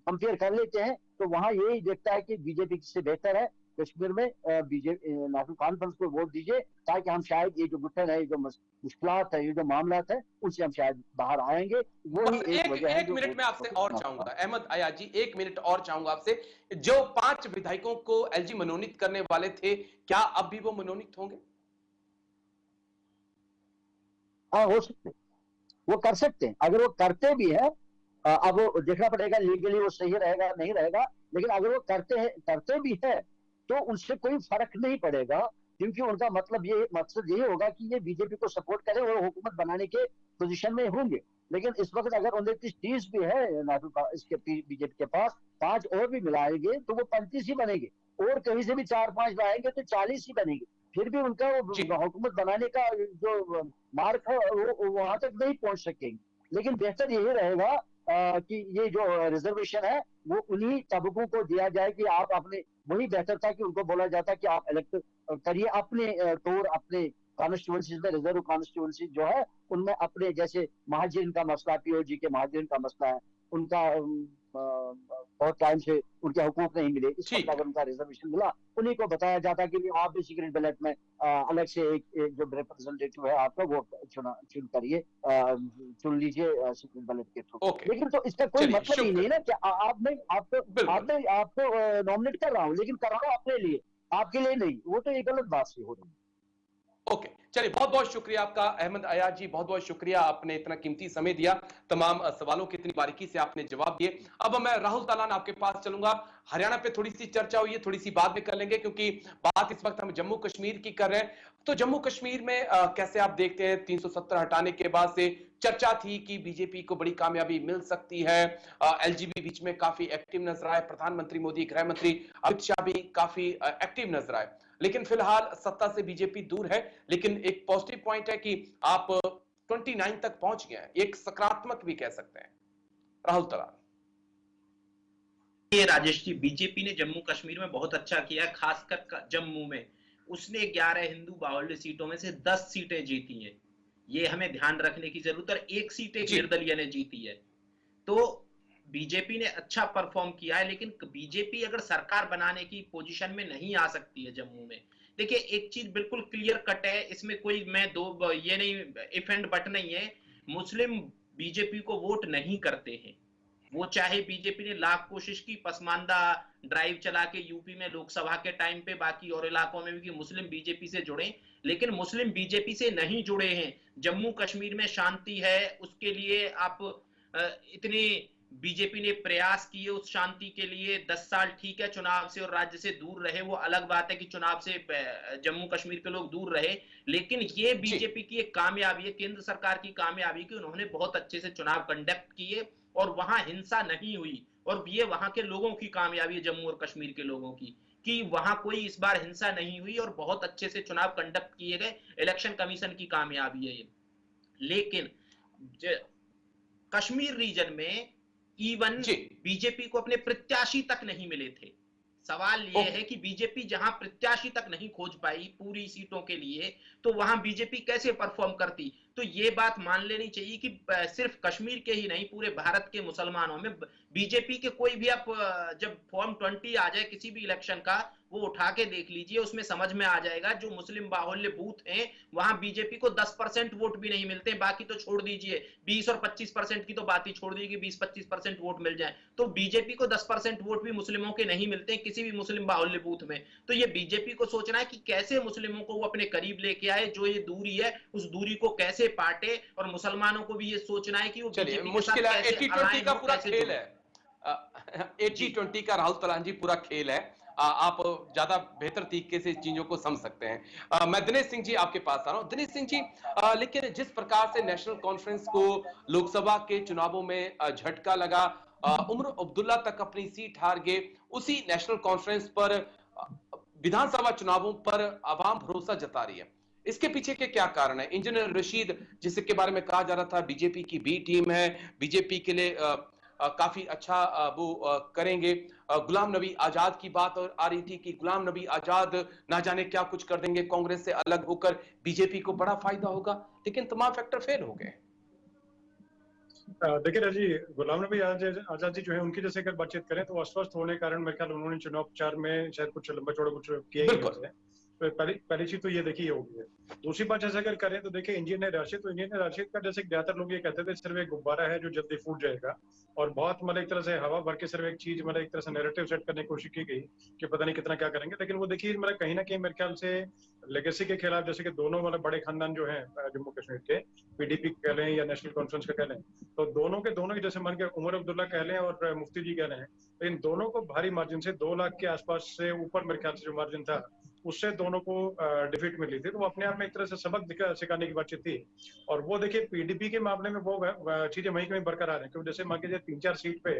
कंपेयर कर लेते हैं, तो वहां यही देखता है कि बीजेपी से बेहतर है कश्मीर में बीजेपी नेशनल कॉन्फ्रेंस को वोट दीजिए, ताकि हम शायद ये जो गुठन है, ये जो मुश्किलात है, ये जो मामलात है, उनसे हम शायद बाहर आएंगे। वो ही बस एक एक वजह है एक जो मिनट में आपसे और वोट चाहूंगा, अहमद अयाजी, 1 मिनट और चाहूंगा आपसे। जो 5 विधायकों को एलजी मनोनीत करने वाले थे, क्या अब भी वो मनोनीत होंगे? हाँ, हो सकते, वो कर सकते हैं। अगर वो करते भी है, अब वो देखना पड़ेगा लीगली वो सही रहेगा नहीं रहेगा, लेकिन अगर वो करते भी है, तो उनसे कोई फर्क नहीं पड़ेगा, क्योंकि उनका मतलब ये मकसद यही होगा कि ये बीजेपी को सपोर्ट करें और हुकूमत बनाने के पोजीशन में होंगे। लेकिन इस वक्त अगर 29-30 भी है इसके बीजेपी के पास, 5 और भी मिलाएंगे तो वो 35 ही बनेंगे, और कहीं से भी 4-5 लाएंगे तो 40 ही बनेंगे। फिर भी उनका हुकूमत बनाने का जो मार्क है वो वहां तक नहीं पहुंच सकेंगे। लेकिन बेहतर यही रहेगा कि ये जो रिजर्वेशन है वो उन्हीं तबकों को दिया जाए कि आप अपने, वही बेहतर था कि उनको बोला जाता कि आप इलेक्ट करिए अपने तौर, अपने कॉन्स्टिट्यूंसी में, रिजर्व कॉन्स्टिट्यूंसी जो है उनमें अपने, जैसे महाजन का मसला, पीओजी के महाजन का मसला है, उनका बहुत टाइम से उनके हुकूक नहीं मिले, इस वक्त ठीक अगर है। उनका रिजर्वेशन मिला, उन्हीं को बताया जाता कि भी आप भी सीक्रेट बैलेट में अलग से एक जो रिप्रेजेंटेटिव है आपका वो चुन करिए, चुन लीजिए सीक्रेट बैलेट के थ्रू। ओके, लेकिन तो इसका कोई चलिए मतलब ही नहीं है ना कि बिल्कुल। आपको नॉमिनेट कर रहा हूँ, लेकिन कर रहा हूँ अपने लिए, आपके लिए नहीं, वो तो एक गलत बात सी हो रही है। ओके, चलिए बहुत बहुत शुक्रिया आपका अहमद अयाज जी, बहुत बहुत शुक्रिया, आपने इतना कीमती समय दिया, तमाम सवालों के इतनी बारीकी से आपने जवाब दिए। अब मैं राहुल तालान आपके पास चलूंगा। हरियाणा पे थोड़ी सी चर्चा हुई है, थोड़ी सी बाद में कर लेंगे क्योंकि बात इस वक्त हम जम्मू कश्मीर की कर रहे हैं। तो जम्मू कश्मीर में कैसे आप देखते हैं 370 हटाने के बाद से चर्चा थी कि बीजेपी को बड़ी कामयाबी मिल सकती है, एलजीबी बीच में काफी एक्टिव नजर आए, प्रधानमंत्री मोदी, गृह मंत्री अमित शाह भी काफी एक्टिव नजर आए, लेकिन फिलहाल सत्ता से बीजेपी दूर है। लेकिन एक पॉजिटिव पॉइंट है कि आप 29 तक पहुंच गए हैं, एक सकारात्मक भी कह सकते हैं। राहुल तलाल। ये राजेश जी, बीजेपी ने जम्मू कश्मीर में बहुत अच्छा किया, खासकर जम्मू में उसने 11 हिंदू बाहुल्य सीटों में से 10 सीटें जीती हैं। ये हमें ध्यान रखने की जरूरत है। एक सीट एक निर्दलीय ने जीती है, तो बीजेपी ने अच्छा परफॉर्म किया है। लेकिन बीजेपी अगर सरकार बनाने की पोजीशन में नहीं आ सकती है जम्मू में, देखिए एक चीज बिल्कुल क्लियर कट है, इसमें कोई मैं दो ये नहीं इफ एंड बट नहीं है, मुस्लिम बीजेपी को वोट नहीं करते हैं। वो चाहे बीजेपी ने लाख कोशिश की, पसमानदा ड्राइव चला के यूपी में लोकसभा के टाइम पे, बाकी और इलाकों में भी कि मुस्लिम बीजेपी से जुड़े, लेकिन मुस्लिम बीजेपी से नहीं जुड़े हैं। जम्मू कश्मीर में शांति है, उसके लिए आप इतनी बीजेपी ने प्रयास किए उस शांति के लिए। 10 साल ठीक है, चुनाव से और राज्य से दूर रहे, वो अलग बात है कि चुनाव से जम्मू कश्मीर के लोग दूर रहे, लेकिन ये बीजेपी की एक कामयाबी है, केंद्र सरकार की कामयाबी कि उन्होंने बहुत अच्छे से चुनाव कंडक्ट किए और वहां हिंसा नहीं हुई। और ये वहां के लोगों की कामयाबी है, जम्मू और कश्मीर के लोगों की, कि वहां कोई इस बार हिंसा नहीं हुई और बहुत अच्छे से चुनाव कंडक्ट किए गए। इलेक्शन कमीशन की कामयाबी है ये। लेकिन कश्मीर रीजन में इवन बीजेपी को अपने प्रत्याशी तक नहीं मिले थे। सवाल यह है कि बीजेपी जहां प्रत्याशी तक नहीं खोज पाई पूरी सीटों के लिए, तो वहां बीजेपी कैसे परफॉर्म करती। तो ये बात मान लेनी चाहिए कि सिर्फ कश्मीर के ही नहीं, पूरे भारत के मुसलमानों में बीजेपी के कोई भी, आप जब फॉर्म 20 आ जाए किसी भी इलेक्शन का, वो उठा के देख लीजिए, उसमें समझ में आ जाएगा जो मुस्लिम बाहुल्य बूथ हैं वहां बीजेपी को 10% वोट भी नहीं मिलते। बाकी तो छोड़ दीजिए, 20 और 25% की तो बात ही छोड़ दीजिए कि 20-25% वोट मिल जाए, तो बीजेपी को 10% वोट भी मुस्लिमों के नहीं मिलते किसी भी मुस्लिम बाहुल्य बूथ में। तो ये बीजेपी को सोचना है कि कैसे मुस्लिमों को वो अपने करीब लेके आए, जो ये दूरी है उस दूरी को कैसे पाटे, और मुसलमानों को भी ये सोचना है कि वो बीजेपी के साथ कैसे 80-20 का पूरा खेल है, 80-20 का राहुल तलान जी पूरा खेल है। आप ज्यादा बेहतर तरीके से चीजों को समझ सकते हैं। मैं दिनेश सिंह जी आपके पास आ रहा हूं। दिनेश सिंह जी, लेकिन जिस प्रकार से नेशनल कॉन्फ्रेंस को लोकसभा के चुनावों में झटका लगा, उमर अब्दुल्ला तक अपनी सीट हार गए, उसी नेशनल कॉन्फ्रेंस पर विधानसभा चुनावों पर आवाम भरोसा जता रही है, इसके पीछे के क्या कारण है? इंजीनियर रशीद, जिसके बारे में कहा जा रहा था बीजेपी की बी टीम है, बीजेपी के लिए काफी अच्छा वो करेंगे, गुलाम नबी आजाद की बात और आ रही थी कि गुलाम नबी आजाद ना जाने क्या कुछ कर देंगे, कांग्रेस से अलग होकर बीजेपी को बड़ा फायदा होगा, लेकिन तमाम फैक्टर फेल हो गए। देखिए राजी, गुलाम नबी आजाद जी जो है, उनकी जैसे अगर बातचीत करें तो अस्वस्थ होने के कारण मेरे ख्याल उन्होंने चुनाव प्रचार में शायद कुछ लंबा चौड़ा कुछ किया ही नहीं है। तो पहली चीज तो ये देखिए होगी है। दूसरी बात जैसे अगर करें तो देखिए इंजीनियर राशिद, तो इंजीनियर राशिद का जैसे ज्यादातर लोग ये कहते थे सिर्फ एक गुब्बारा है जो जल्दी फूट जाएगा, और बहुत मतलब एक तरह से हवा भर के सिर्फ एक चीज मतलब एक तरह से नैरेटिव सेट करने की कोशिश की गई कि पता नहीं कितना क्या करेंगे। लेकिन वो देखिए मतलब कहीं ना कहीं मेरे ख्याल से लेगेसी के खिलाफ, जैसे कि दोनों मतलब बड़े खानदान जो है जम्मू कश्मीर के, पीडीपी कह लें या नेशनल कॉन्फ्रेंस का कह लें, तो दोनों के दोनों जैसे मान के उमर अब्दुल्ला कह लें और मुफ्ती जी कह लें, तो इन दोनों को भारी मार्जिन से 2 लाख के आसपास से ऊपर मेरे ख्याल से जो मार्जिन था उससे दोनों को डिफीट मिली थी। तो वो अपने आप में एक तरह से सबक सिखाने की बातचीत थी। और वो देखिए पीडीपी के मामले में वो चीजें वहीं कहीं बरकरार है, क्योंकि जैसे मान लीजिए 3-4 सीट पे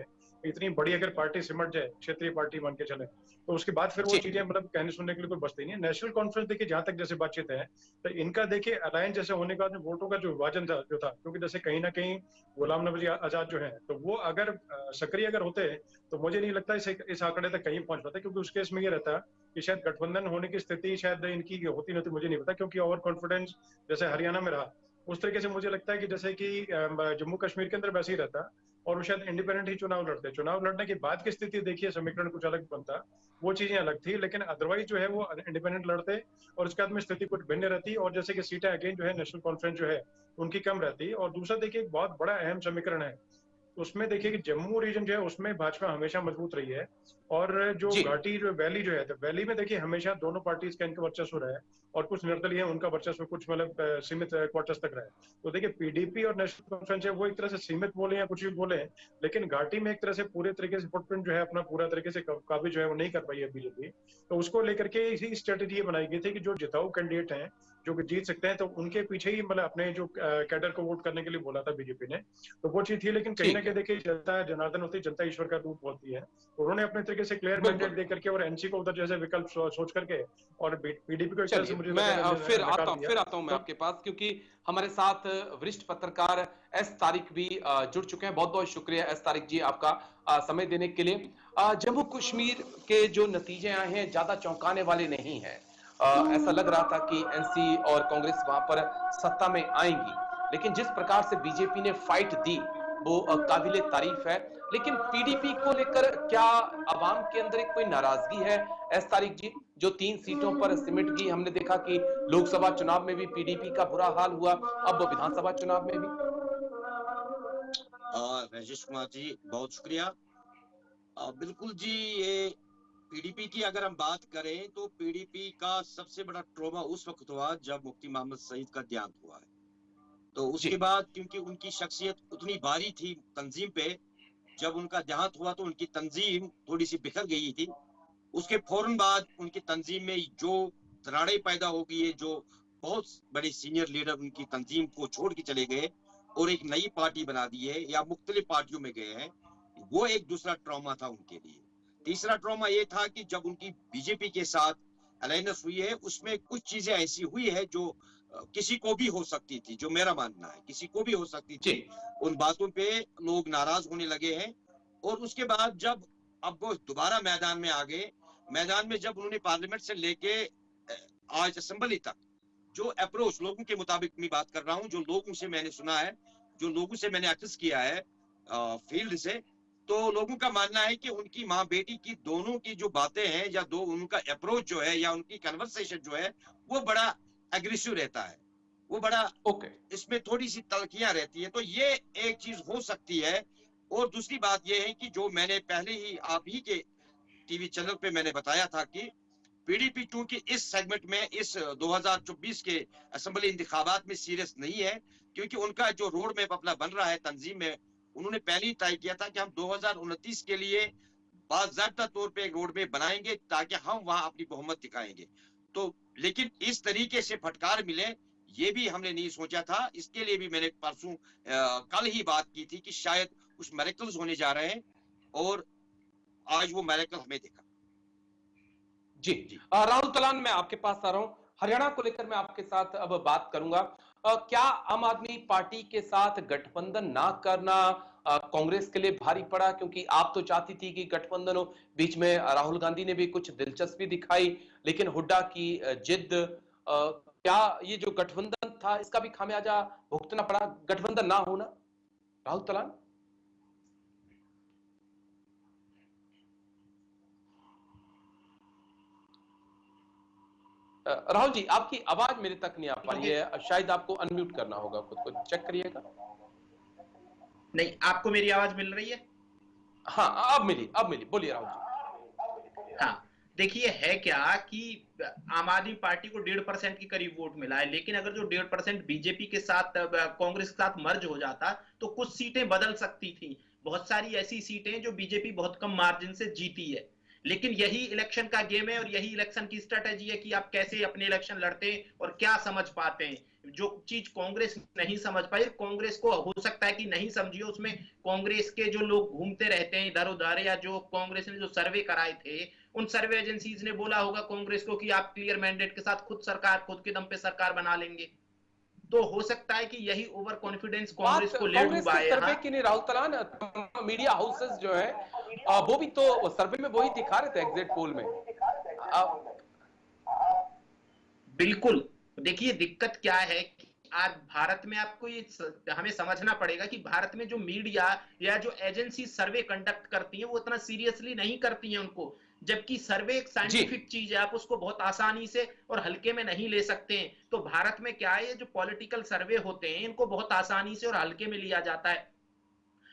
इतनी बड़ी अगर पार्टी सिमट जाए, क्षेत्रीय पार्टी मान के चले, तो उसके बाद फिर वो जी चीजें मतलब कहने सुनने के लिए कोई बचती नहीं है। नेशनल कॉन्फ्रेंस देखिए जहां तक जैसे बातचीत है, तो इनका देखिए अलायंस जैसे होने का जो वोटों का जो विभाजन था जो था, क्योंकि जैसे कहीं ना कहीं गुलाम नबी आजाद जो है, तो वो अगर सक्रिय अगर होते, तो मुझे नहीं लगता इस आंकड़े तक कहीं पहुंच पाता, क्योंकि उस केस में ये रहता कि शायद गठबंधन होने की स्थिति शायद इनकी होती नहीं, तो मुझे नहीं पता, क्योंकि ओवर कॉन्फिडेंस जैसे हरियाणा में रहा, उस तरीके से मुझे लगता है कि जैसे कि जम्मू कश्मीर के अंदर वैसे ही रहता, और वो शायद इंडिपेंडेंट ही चुनाव लड़ते। चुनाव लड़ने के बाद की स्थिति देखिए, समीकरण कुछ अलग बनता, वो चीजें अलग थी, लेकिन अदरवाइज जो है वो इंडिपेंडेंट लड़ते, और उसके बाद में स्थिति कुछ भिन्न रहती, और जैसे कि सीटें अगेन जो है नेशनल कॉन्फ्रेंस जो है उनकी कम रहती। और दूसरा देखिए एक बहुत बड़ा अहम समीकरण है उसमें, देखिए कि जम्मू रीजन जो है उसमें भाजपा हमेशा मजबूत रही है, और जो जी घाटी जो वैली जो है, तो वैली में देखिए हमेशा दोनों पार्टीज का इनका वर्चस्व रहा है, और कुछ निर्दलीय है उनका वर्चस्व कुछ मतलब सीमित क्वार्टर्स तक रहा है। तो देखिए पीडीपी और नेशनल कॉन्फ्रेंस है वो एक तरह से सीमित बोले या कुछ भी बोले, लेकिन घाटी में एक तरह से पूरे तरीके से फुटप्रिंट जो है अपना पूरा तरीके से काबिज जो है वो नहीं कर पाई है बीजेपी। तो उसको लेकर के इसी स्ट्रेटेजी बनाई गई थी कि जो जिताऊ कैंडिडेट हैं जो कि जीत सकते हैं, तो उनके पीछे ही मतलब अपने जो कैडर को वोट करने के लिए बोला था बीजेपी ने। तो वो चीज थी, लेकिन कहीं ना ठीक कहीं है, देखिए जनता जनार्दन होती है, जनता ईश्वर का रूप होती है, उन्होंने अपने तरीके से क्लियर मैंडेट बिल्कुल। दे करके और एनसी को उधर जैसे विकल्प सोच करके, और पीडीपी को एक तरह से चलिए मुझे मैं लगा नकार दिया। फिर आता हूं मैं तो आपके पास, क्योंकि हमारे साथ वरिष्ठ पत्रकार एस तारिक भी जुड़ चुके हैं। बहुत बहुत शुक्रिया एस तारिक जी आपका समय देने के लिए। जम्मू कश्मीर के जो नतीजे आए हैं ज्यादा चौंकाने वाले नहीं हैं। ऐसा लग रहा था कि एनसी और कांग्रेस वहां पर सत्ता में आएंगी, लेकिन जिस प्रकार से बीजेपी ने फाइट दी वो काबिले तारीफ है। लेकिन पीडीपी को लेकर क्या आवाम के अंदर एक कोई नाराजगी है एस तारिक जी? जो 3 सीटों पर सिमट गई, हमने देखा कि लोकसभा चुनाव में भी पीडीपी का बुरा हाल हुआ, अब विधानसभा चुनाव में भी। राजेश कुमार जी बहुत शुक्रिया। बिल्कुल जी, ये पीडीपी की अगर हम बात करें तो पीडीपी का सबसे बड़ा ट्रॉमा उस वक्त हुआ जब मुफ्ती मोहम्मद सईद का देहांत हुआ है। तो जी उसके बाद क्योंकि उनकी शख्सियत उतनी भारी थी तंजीम पे, जब उनका देहांत हुआ तो उनकी तंजीम थोड़ी सी बिखर गई थी। उसके फौरन बाद उनकी तंजीम में जो दरारें पैदा हो गई है, जो बहुत बड़े सीनियर लीडर उनकी तंजीम को छोड़ के चले गए और एक नई पार्टी बना दी है या मुख्तलिफ पार्टियों में गए हैं, वो एक दूसरा ट्रॉमा था उनके लिए। तीसरा ट्रॉमा ये था कि जब उनकी बीजेपी के साथ अलायंस हुई है, उसमें कुछ चीजें ऐसी हुई है जो किसी को भी हो सकती थी, जो मेरा मानना है किसी को भी हो सकती जी थी। उन बातों पे लोग नाराज होने लगे हैं। और उसके बाद जब अब वो दोबारा मैदान में आ गए, मैदान में जब उन्होंने पार्लियामेंट से लेके आज असेंबली तक जो अप्रोच, लोगों के मुताबिक मैं बात कर रहा हूं, जो लोगों से मैंने सुना है, जो लोगों से मैंने एक्सेस किया है फील्ड से, तो लोगों का मानना है कि उनकी माँ बेटी की दोनों की जो बातें हैं या दो उनका अप्रोच जो है या उनकी कन्वर्सेशन जो है वो बड़ा एग्रेसिव रहता है, वो बड़ा ओके इसमें थोड़ी सी तलखियां रहती है। तो ये एक चीज हो सकती है। और दूसरी बात ये है कि जो मैंने पहले ही आप ही के टीवी चैनल पे मैंने बताया था कि पीडीपी चूंकि इस सेगमेंट में इस 2024 के असेंबली इंतखाबात में सीरियस नहीं है, क्योंकि उनका जो रोड मैप अपना बन रहा है तंजीम में, उन्होंने पहले ही तय किया था कि हम 2029 के लिए बाज़ाब्ता तौर पे एक रोड मैप बनाएंगे ताकि हम वहां अपनी बहुमत दिखाएंगे। तो लेकिन इस तरीके से फटकार मिले ये भी हमने नहीं सोचा था। इसके लिए भी मैंने परसों कल ही बात की थी कि शायद कुछ मैरेकल्स होने जा रहे हैं, और आज वो मैरेकल हमें दिखा। जी जी राहुल तलान मैं आपके पास आ रहा हूं। हरियाणा को लेकर मैं आपके साथ अब बात करूंगा। क्या आम आदमी पार्टी के साथ गठबंधन ना करना कांग्रेस के लिए भारी पड़ा? क्योंकि आप तो चाहती थी कि गठबंधन हो, बीच में राहुल गांधी ने भी कुछ दिलचस्पी दिखाई, लेकिन हुड्डा की जिद, क्या ये जो गठबंधन था इसका भी खामियाजा भुगतना पड़ा गठबंधन ना होना? राहुल तलान। राहुल जी आपकी आवाज मेरे तक नहीं आ पा रही है, शायद आपको अनम्यूट करना होगा, खुद को चेक करिएगा। नहीं, आपको मेरी आवाज मिल रही है? हाँ अब मिली, बोलिए राहुल जी। हाँ, देखिए है क्या कि आम आदमी पार्टी को 1.5% के करीब वोट मिला है, लेकिन अगर जो 1.5% बीजेपी के साथ कांग्रेस के साथ मर्ज हो जाता तो कुछ सीटें बदल सकती थी। बहुत सारी ऐसी सीटें जो बीजेपी बहुत कम मार्जिन से जीती है, लेकिन यही इलेक्शन का गेम है और यही इलेक्शन की स्ट्रेटेजी है कि आप कैसे अपने इलेक्शन लड़ते हैं और क्या समझ पाते हैं। जो चीज कांग्रेस नहीं समझ पाई, कांग्रेस को हो सकता है कि नहीं समझी हो, उसमें कांग्रेस के जो लोग घूमते रहते हैं इधर उधर, या जो कांग्रेस ने जो सर्वे कराए थे उन सर्वे एजेंसीज ने बोला होगा कांग्रेस को कि आप क्लियर मैंडेट के साथ खुद सरकार, खुद के दम पे सरकार बना लेंगे। तो हो सकता है कि यही ओवर कॉन्फिडेंस कांग्रेस को ले कांग्रेस डूबा के है। सर्वे की नहीं राहुल तलान, मीडिया हाउसेस जो है वो भी तो सर्वे में वही दिखा रहे थे एग्जिट पोल में। बिल्कुल, देखिए दिक्कत क्या है कि आज भारत में आपको ये हमें समझना पड़ेगा कि भारत में जो मीडिया या जो एजेंसी सर्वे कंडक्ट करती हैं वो इतना सीरियसली नहीं करती हैं उनको, जबकि सर्वे एक साइंटिफिक चीज है, आप उसको बहुत आसानी से और हल्के में नहीं ले सकते हैं। तो भारत में क्या है, जो पॉलिटिकल सर्वे होते हैं इनको बहुत आसानी से और हल्के में लिया जाता है।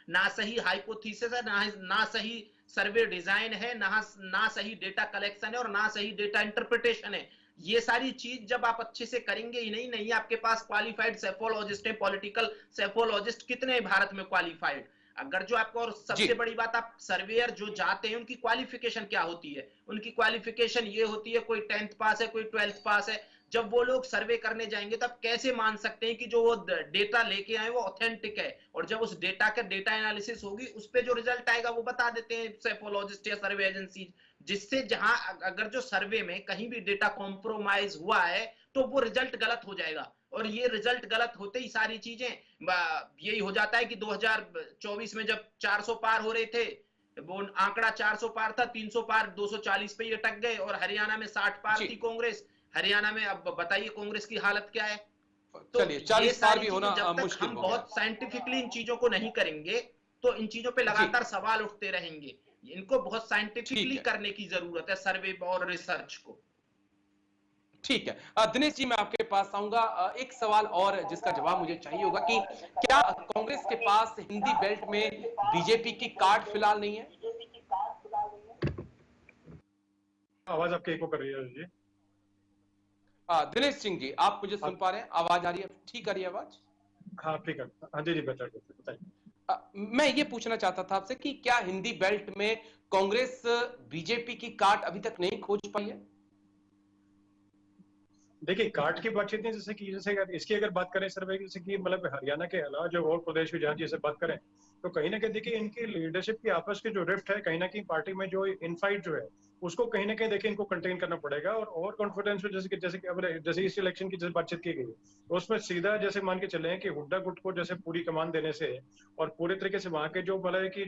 ना सही हाइपोथेसिस है, ना सही सर्वे डिजाइन है, ना सही डेटा कलेक्शन है और ना सही डेटा इंटरप्रिटेशन है। ये सारी चीज जब आप अच्छे से करेंगे ही नहीं आपके पास क्वालिफाइड सेफोलॉजिस्ट है, पॉलिटिकल सेफोलॉजिस्ट कितने भारत में क्वालिफाइड। अगर जो आपको, और सबसे बड़ी बात, आप सर्वेयर जो जाते हैं उनकी क्वालिफिकेशन क्या होती है, उनकी क्वालिफिकेशन ये होती है कोई 10th पास है, कोई 12th पास है। जब वो लोग सर्वे करने जाएंगे तो आप कैसे मान सकते हैं कि जो वो डेटा लेके आए वो ऑथेंटिक है, और जब उस डेटा का डेटा एनालिसिस होगी उस पे जो रिजल्ट आएगा वो बता देते हैं सेफोलॉजिस्ट या सर्वे एजेंसी, जिससे जहां अगर जो सर्वे में कहीं भी डेटा कॉम्प्रोमाइज हुआ है तो वो रिजल्ट गलत हो जाएगा। और ये रिजल्ट गलत होते ही सारी चीजें यही हो जाता है कि 2024 में जब 400 पार हो रहे थे, वो आंकड़ा 400 पार था, 300 पार 240 पे ये अटक गए, और हरियाणा में 60 पार थी कांग्रेस। हरियाणा में अब बताइए कांग्रेस की हालत क्या है। तो चलिए 40 पार भी होना जब तक मुश्किल हम हो गया। बहुत साइंटिफिकली इन चीजों को नहीं करेंगे तो इन चीजों पे लगातार सवाल उठते रहेंगे। इनको बहुत साइंटिफिकली करने की जरूरत है, सर्वे और रिसर्च को। ठीक है दिनेश जी, मैं आपके पास आऊंगा। एक सवाल और जिसका जवाब मुझे चाहिए होगा कि क्या कांग्रेस के पास हिंदी बेल्ट में बीजेपी की कार्ड फिलहाल नहीं है? आवाज आपकी एको कर रही है जी। दिनेश सिंह जी, आप मुझे सुन पा रहे हैं? आवाज आ रही है? ठीक आ रही है आवाज? हाँ ठीक है, हाँ जी बेहतर, बताइए। मैं ये पूछना चाहता था आपसे कि क्या हिंदी बेल्ट में कांग्रेस बीजेपी की कार्ड अभी तक नहीं खोज पाई है? देखिए कार्ड की बातचीत नहीं, जैसे इसकी अगर बात करें सर्वे, जैसे कि मतलब हरियाणा के अलावा जो और प्रदेश की जहाँ जैसे बात करें तो कहीं ना कहीं देखिए इनकी लीडरशिप की आपस की जो रिफ्ट है, कहीं ना कहीं पार्टी में जो इनफाइट जो है उसको कहीं ना कहीं देखिए इनको कंटेन करना पड़ेगा। और कॉन्फिडेंस में जैसे इस इलेक्शन की जैसे बातचीत की गई तो उसमें सीधा जैसे मान के चले हैं कि हुड्डा गुट को जैसे पूरी कमान देने से और पूरे तरीके से वहां के जो मतलब कि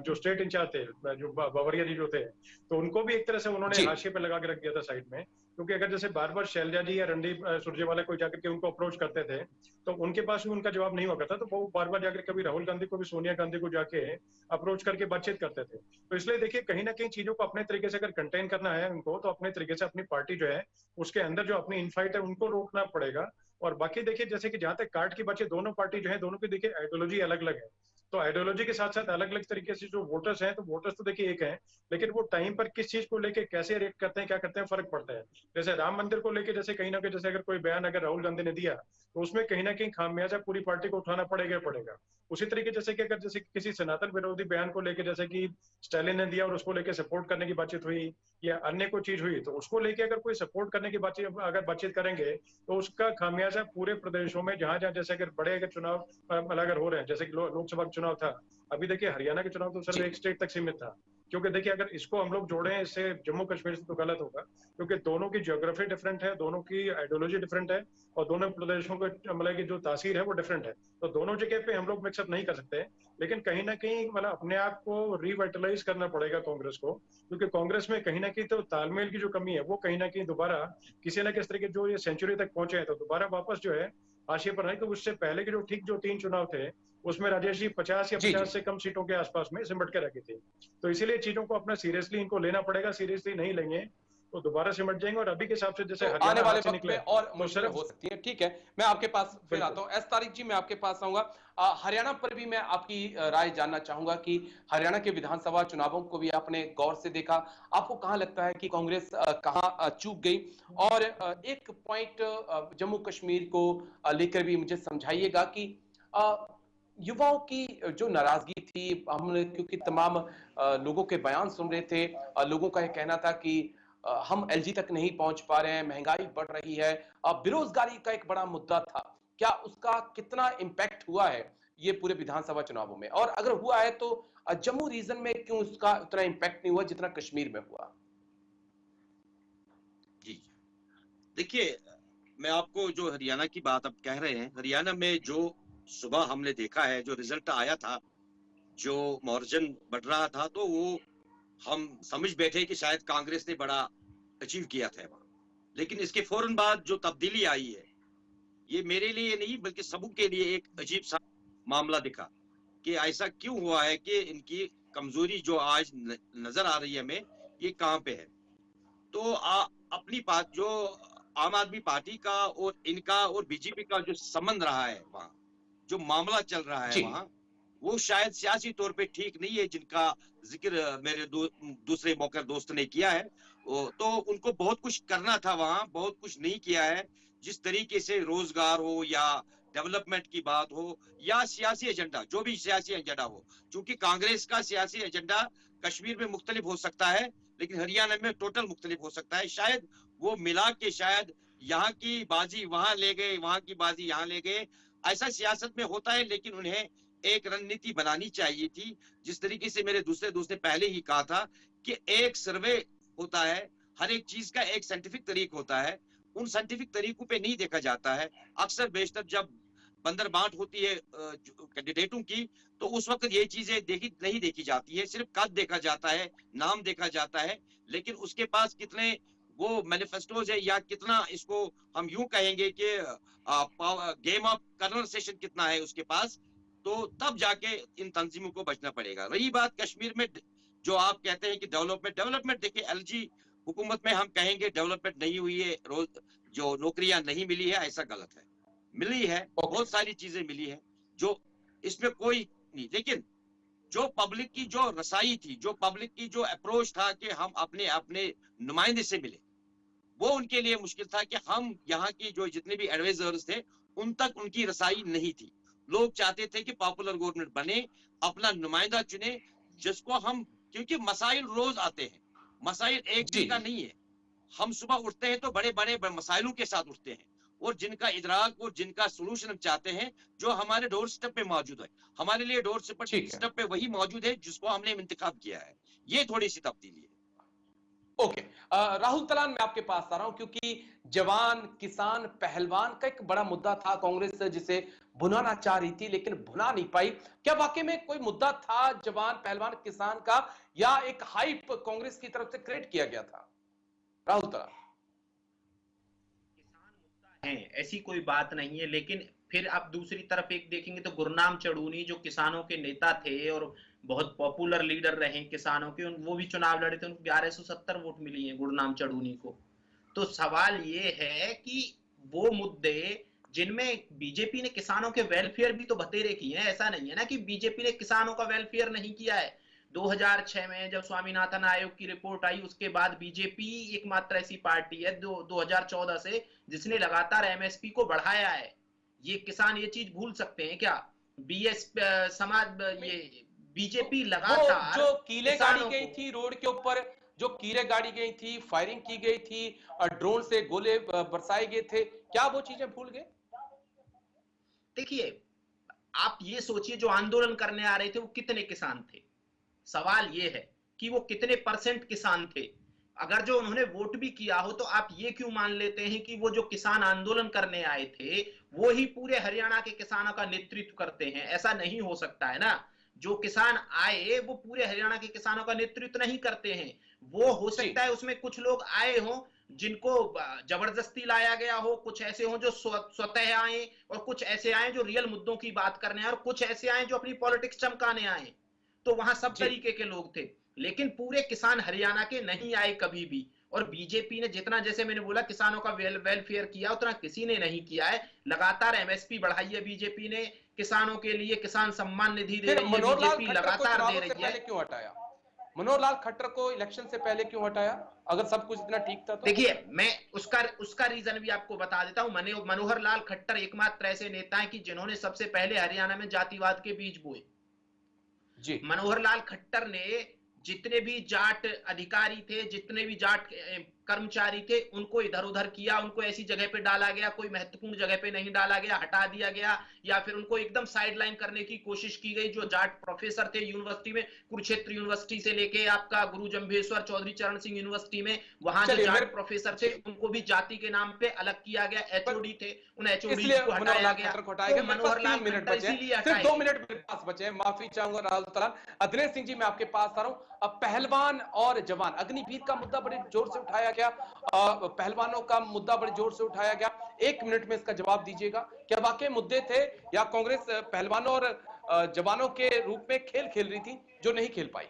जो स्टेट इंचार्ज थे, जो बावरिया जी जो थे, तो उनको भी एक तरह से उन्होंने हाशिए पे लगा के रख दिया था साइड में। क्योंकि अगर जैसे बार बार शैलजा जी या रणदीप सुरजेवाला कोई जाकर के उनको अप्रोच करते थे तो उनके पास भी उनका जवाब नहीं हुआ करता, तो वो बार बार जाकर कभी राहुल गांधी को भी सोनिया गांधी को जाके अप्रोच करके बातचीत करते थे। तो इसलिए देखिए कहीं ना कहीं चीजों को अपने तरीके से अगर कंटेन करना है उनको, तो अपने तरीके से अपनी पार्टी जो है उसके अंदर जो अपनी इनफाइट है उनको रोकना पड़ेगा। और बाकी देखिए जैसे कि जहां तक कार्ड की बात है, दोनों पार्टी जो है दोनों की देखिए आइडियोलॉजी अलग अलग है। तो आइडियोलॉजी के साथ साथ अलग अलग तरीके से जो वोटर्स हैं, तो वोटर्स तो देखिए एक है, लेकिन वो टाइम पर किस चीज को लेके कैसे रिएक्ट करते हैं, क्या करते हैं, फर्क पड़ता है। जैसे राम मंदिर को लेके जैसे कहीं ना कहीं जैसे अगर कोई बयान अगर राहुल गांधी ने दिया तो उसमें कहीं ना कहीं खामियाजा पूरी पार्टी को उठाना पड़ेगा पड़ेगा। उसी तरीके जैसे कि अगर जैसे किसी सनातन विरोधी बयान को लेकर जैसे कि स्टालिन ने दिया और उसको लेकर सपोर्ट करने की बातचीत हुई या अन्य कोई चीज हुई, तो उसको लेके अगर कोई सपोर्ट करने की बातचीत अगर बातचीत करेंगे तो उसका खामियाजा पूरे प्रदेशों में जहां जहां जैसे अगर बड़े अगर चुनाव अगर हो रहे हैं, जैसे कि लोकसभा चुनाव था, अभी देखिए हरियाणा के चुनाव तो सिर्फ एक स्टेट तक सीमित था। क्योंकि देखिए अगर इसको हम लोग जोड़ें इससे जम्मू कश्मीर से तो गलत होगा, क्योंकि दोनों की ज्योग्राफी डिफरेंट है, दोनों की आइडियोलॉजी डिफरेंट है और दोनों प्रदेशों के मतलब की जो तासीर है वो डिफरेंट है। तो दोनों जगह पे हम लोग मिक्सअप नहीं कर सकते, लेकिन कहीं ना कहीं मतलब अपने आप को रिवाइटलाइज करना पड़ेगा कांग्रेस को, क्योंकि कांग्रेस में कहीं ना कहीं तो तालमेल की जो कमी है वो कहीं ना कहीं दोबारा किसी न किस तरीके जो ये सेंचुरी तक पहुंचे हैं तो दोबारा वापस जो है हाशिए पर है। तो उससे पहले के जो 3 चुनाव थे उसमें राजेश जी 50 या 50 से कम सीटों के आसपास में सिमट के रखी थी। तो इसीलिए चीजों को अपना सीरियसली इनको लेना पड़ेगा, सीरियसली नहीं लेंगे तो दोबारा सिमट जाएंगे। और अभी के हिसाब से जैसे तो आने वाले वक्त में और तो मुश्किल हो सकती है। ठीक है, मैं आपके पास फिर आता हूं। एस तारिक जी, मैं आपके पास आऊंगा। हरियाणा पर भी मैं आपकी राय जानना चाहूंगा कि हरियाणा के विधानसभा चुनावों को भी आपने गौर से देखा, आपको कहां लगता है कि कांग्रेस कहां चूक गई? और एक पॉइंट जम्मू कश्मीर को लेकर भी मुझे समझाइएगा कि युवाओं की जो नाराजगी थी, हमने क्योंकि तमाम लोगों के बयान सुन रहे थे, लोगों का यह कहना था कि हम एलजी तक नहीं पहुंच पा रहे हैं, महंगाई बढ़ रही है, बेरोजगारी का एक बड़ा मुद्दा था। क्या उसका कितना इम्पैक्ट हुआ है ये पूरे विधानसभा चुनावों में, और अगर हुआ है तो जम्मू रीजन में क्यों उसका उतना इम्पैक्ट नहीं हुआ जितना कश्मीर में हुआ? जी देखिए, मैं आपको जो हरियाणा की बात आप कह रहे हैं, हरियाणा में जो सुबह हमने देखा है, जो रिजल्ट आया था, जो मार्जिन बढ़ रहा था, तो वो हम समझ बैठे कि शायद कांग्रेस ने बड़ा अचीव किया था वहां। लेकिन इसके फौरन बाद जो तब्दीली आई है, ये मेरे लिए नहीं बल्कि सबों के लिए एक अजीब सा मामला दिखा कि ऐसा क्यों हुआ है कि इनकी कमजोरी जो आज नजर आ रही है हमें, ये कहाँ पे है। तो अपनी बात जो आम आदमी पार्टी का और इनका और बीजेपी का जो संबंध रहा है, वहां जो मामला चल रहा है वहां, वो शायद सियासी तौर पे ठीक नहीं है, जिनका जिक्र मेरे दूसरे मौके दोस्त ने किया है। तो उनको बहुत कुछ करना था वहां, बहुत कुछ नहीं किया है। जिस तरीके से रोजगार हो या डेवलपमेंट की बात हो या सियासी एजेंडा, जो भी सियासी एजेंडा हो, क्योंकि कांग्रेस का सियासी एजेंडा कश्मीर में मुख्तलिफ हो सकता है, लेकिन हरियाणा में टोटल मुख्तलिफ हो सकता है। शायद वो मिला के शायद यहाँ की बाजी वहां ले गए, वहां की बाजी यहाँ ले गए। ऐसा सियासत में होता है, लेकिन उन्हें एक रणनीति बनानी चाहिए थी। जिस तरीके से मेरे दूसरे दोस्त ने पहले ही कहा था कि एक सर्वे होता है, हर एक चीज का एक साइंटिफिक तरीका होता है, उन साइंटिफिक तरीकों पे नहीं देखा जाता है। अक्सर बेशतर जब बंदरबांट होती है कैंडिडेटों की, तो उस वक्त ये चीजें नहीं देखी जाती है, सिर्फ कद देखा जाता है, नाम देखा जाता है, लेकिन उसके पास कितने वो मैनिफेस्टोज है या कितना, इसको हम यूं कहेंगे कि गेम ऑफ कन्वर्सेशन कितना है उसके पास, तो तब जाके इन तंजीमों को बचना पड़ेगा। रही बात कश्मीर में, जो आप कहते हैं कि डेवलपमेंट देखिए, एलजी हुकूमत में हम कहेंगे डेवलपमेंट नहीं हुई है, रोज जो नौकरियां नहीं मिली है, ऐसा गलत है। मिली है, बहुत सारी चीजें मिली है, जो इसमें कोई नहीं, लेकिन जो पब्लिक की जो रसाई थी, जो पब्लिक की जो अप्रोच था कि हम अपने अपने नुमाइंदे से मिले, वो उनके लिए मुश्किल था कि हम यहाँ की जो जितने भी एडवाइजर्स थे, उन तक उनकी रसाई नहीं थी। लोग चाहते थे कि पॉपुलर गवर्नमेंट बने, अपना नुमाइंदा चुने, जिसको हम, क्योंकि मसाइल रोज आते हैं, मसाइल एक दिन का नहीं है। हम सुबह उठते हैं तो बड़े बड़े मसाइलों के साथ उठते हैं, और जिनका इदराक और जिनका सोल्यूशन हम चाहते हैं, जो हमारे डोर स्टेप पे मौजूद है। हमारे लिए डोर स्टेप पे वही मौजूद है जिसको हमने इंतखाब किया है। ये थोड़ी सी तब्दीली है। ओके, राहुल तलान, मैं आपके पास आ रहा हूं, क्योंकि जवान, किसान, पहलवान का एक बड़ा मुद्दा था, कांग्रेस जिसे भुनाना चाह रही थी लेकिन भुना नहीं पाई। क्या वाकई में कोई मुद्दा था जवान, पहलवान, किसान का, या एक हाइप कांग्रेस की तरफ से क्रिएट किया गया था? राहुल तलान। किसान मुद्दा है, ऐसी कोई बात नहीं है, लेकिन फिर आप दूसरी तरफ एक देखेंगे तो गुरनाम चढ़ूनी जो किसानों के नेता थे और बहुत पॉपुलर लीडर रहे किसानों के, वो भी चुनाव लड़े थे, उनको 1170 वोट मिली है गुरनाम चढ़ूनी को। तो सवाल ये है कि वो मुद्दे जिनमें बीजेपी ने किसानों के वेलफेयर भी तो बतेरे किए हैं, ऐसा नहीं है ना कि बीजेपी ने किसानों का वेलफेयर नहीं किया है। 2006 में जब स्वामीनाथन आयोग की रिपोर्ट आई, उसके बाद बीजेपी एकमात्र ऐसी पार्टी है 2014 से जिसने लगातार एमएसपी को बढ़ाया है। ये किसान ये चीज भूल सकते हैं क्या? समाज, ये बीजेपी लगातार जो कीले गाड़ी गई थी रोड के ऊपर, जो कीले गाड़ी गई थी, फायरिंग की गई थी, ड्रोन से गोले बरसाए गए थे, क्या वो चीजें भूल गए? देखिए, आप ये सोचिए जो आंदोलन करने आ रहे थे वो कितने किसान थे। सवाल ये है कि वो कितने % किसान थे। अगर जो उन्होंने वोट भी किया हो, तो आप ये क्यों मान लेते हैं कि वो जो किसान आंदोलन करने आए थे वो ही पूरे हरियाणा के किसानों का नेतृत्व करते हैं? ऐसा नहीं हो सकता है ना। जो किसान आए वो पूरे हरियाणा के किसानों का नेतृत्व नहीं करते हैं। वो हो सकता है उसमें कुछ लोग आए हों जिनको जबरदस्ती लाया गया हो, कुछ ऐसे हों जो स्वतः आए, और कुछ ऐसे आए जो रियल मुद्दों की बात करने आए, और कुछ ऐसे आए जो अपनी पॉलिटिक्स चमकाने आए। तो वहां सब तरीके के लोग थे, लेकिन पूरे किसान हरियाणा के नहीं आए कभी भी। और बीजेपी ने जितना, जैसे मैंने बोला, किसानों का वेलफेयर किया, उतना किसी ने नहीं किया है। लगातार एमएसपी बढ़ाई है बीजेपी ने किसानों के लिए, किसान सम्मान निधि दे रही है बीजेपी, लगातार दे रही है। क्यों हटाया? मनोहर लाल खट्टर को इलेक्शन से पहले क्यों हटाया, अगर सब कुछ इतना ठीक था तो? देखिए, मैं उसका रीजन भी आपको बता देता हूं। मनोहर लाल खट्टर एकमात्र ऐसे नेता हैं कि जिन्होंने सबसे पहले हरियाणा में जातिवाद के बीज बोए जी। मनोहर लाल खट्टर ने जितने भी जाट अधिकारी थे, जितने भी जाट कर्मचारी थे, उनको इधर उधर किया, उनको ऐसी जगह पे डाला गया, कोई महत्वपूर्ण जगह पे नहीं डाला गया, हटा दिया गया, या फिर उनको एकदम साइडलाइन करने की कोशिश की गई। जो जाट प्रोफेसर थे यूनिवर्सिटी में, कुरुक्षेत्र यूनिवर्सिटी से लेके आपका गुरु जंभेश्वर चौधरी चरण सिंह यूनिवर्सिटी में, वहां जो जाट प्रोफेसर थे उनको भी जाति के नाम पे अलग किया गया। एचओडी थे, उन एचओडी को हटाया गया। मनोहर लाल खट्टर इसीलिए सिर्फ 2 मिनट मेरे पास बचे, माफी चाहूंगा राहुल तलान। अदिनेश सिंह जी, मैं आपके पास आ रहा हूं। अब पहलवान और जवान, अग्निवीर का मुद्दा बड़े जोर से उठाया गया, पहलवानों का मुद्दा बड़े जोर से उठाया गया। 1 मिनट में इसका जवाब दीजिएगा, क्या वाकई मुद्दे थे या कांग्रेस पहलवानों और जवानों के रूप में खेल खेल रही थी जो नहीं खेल पाई?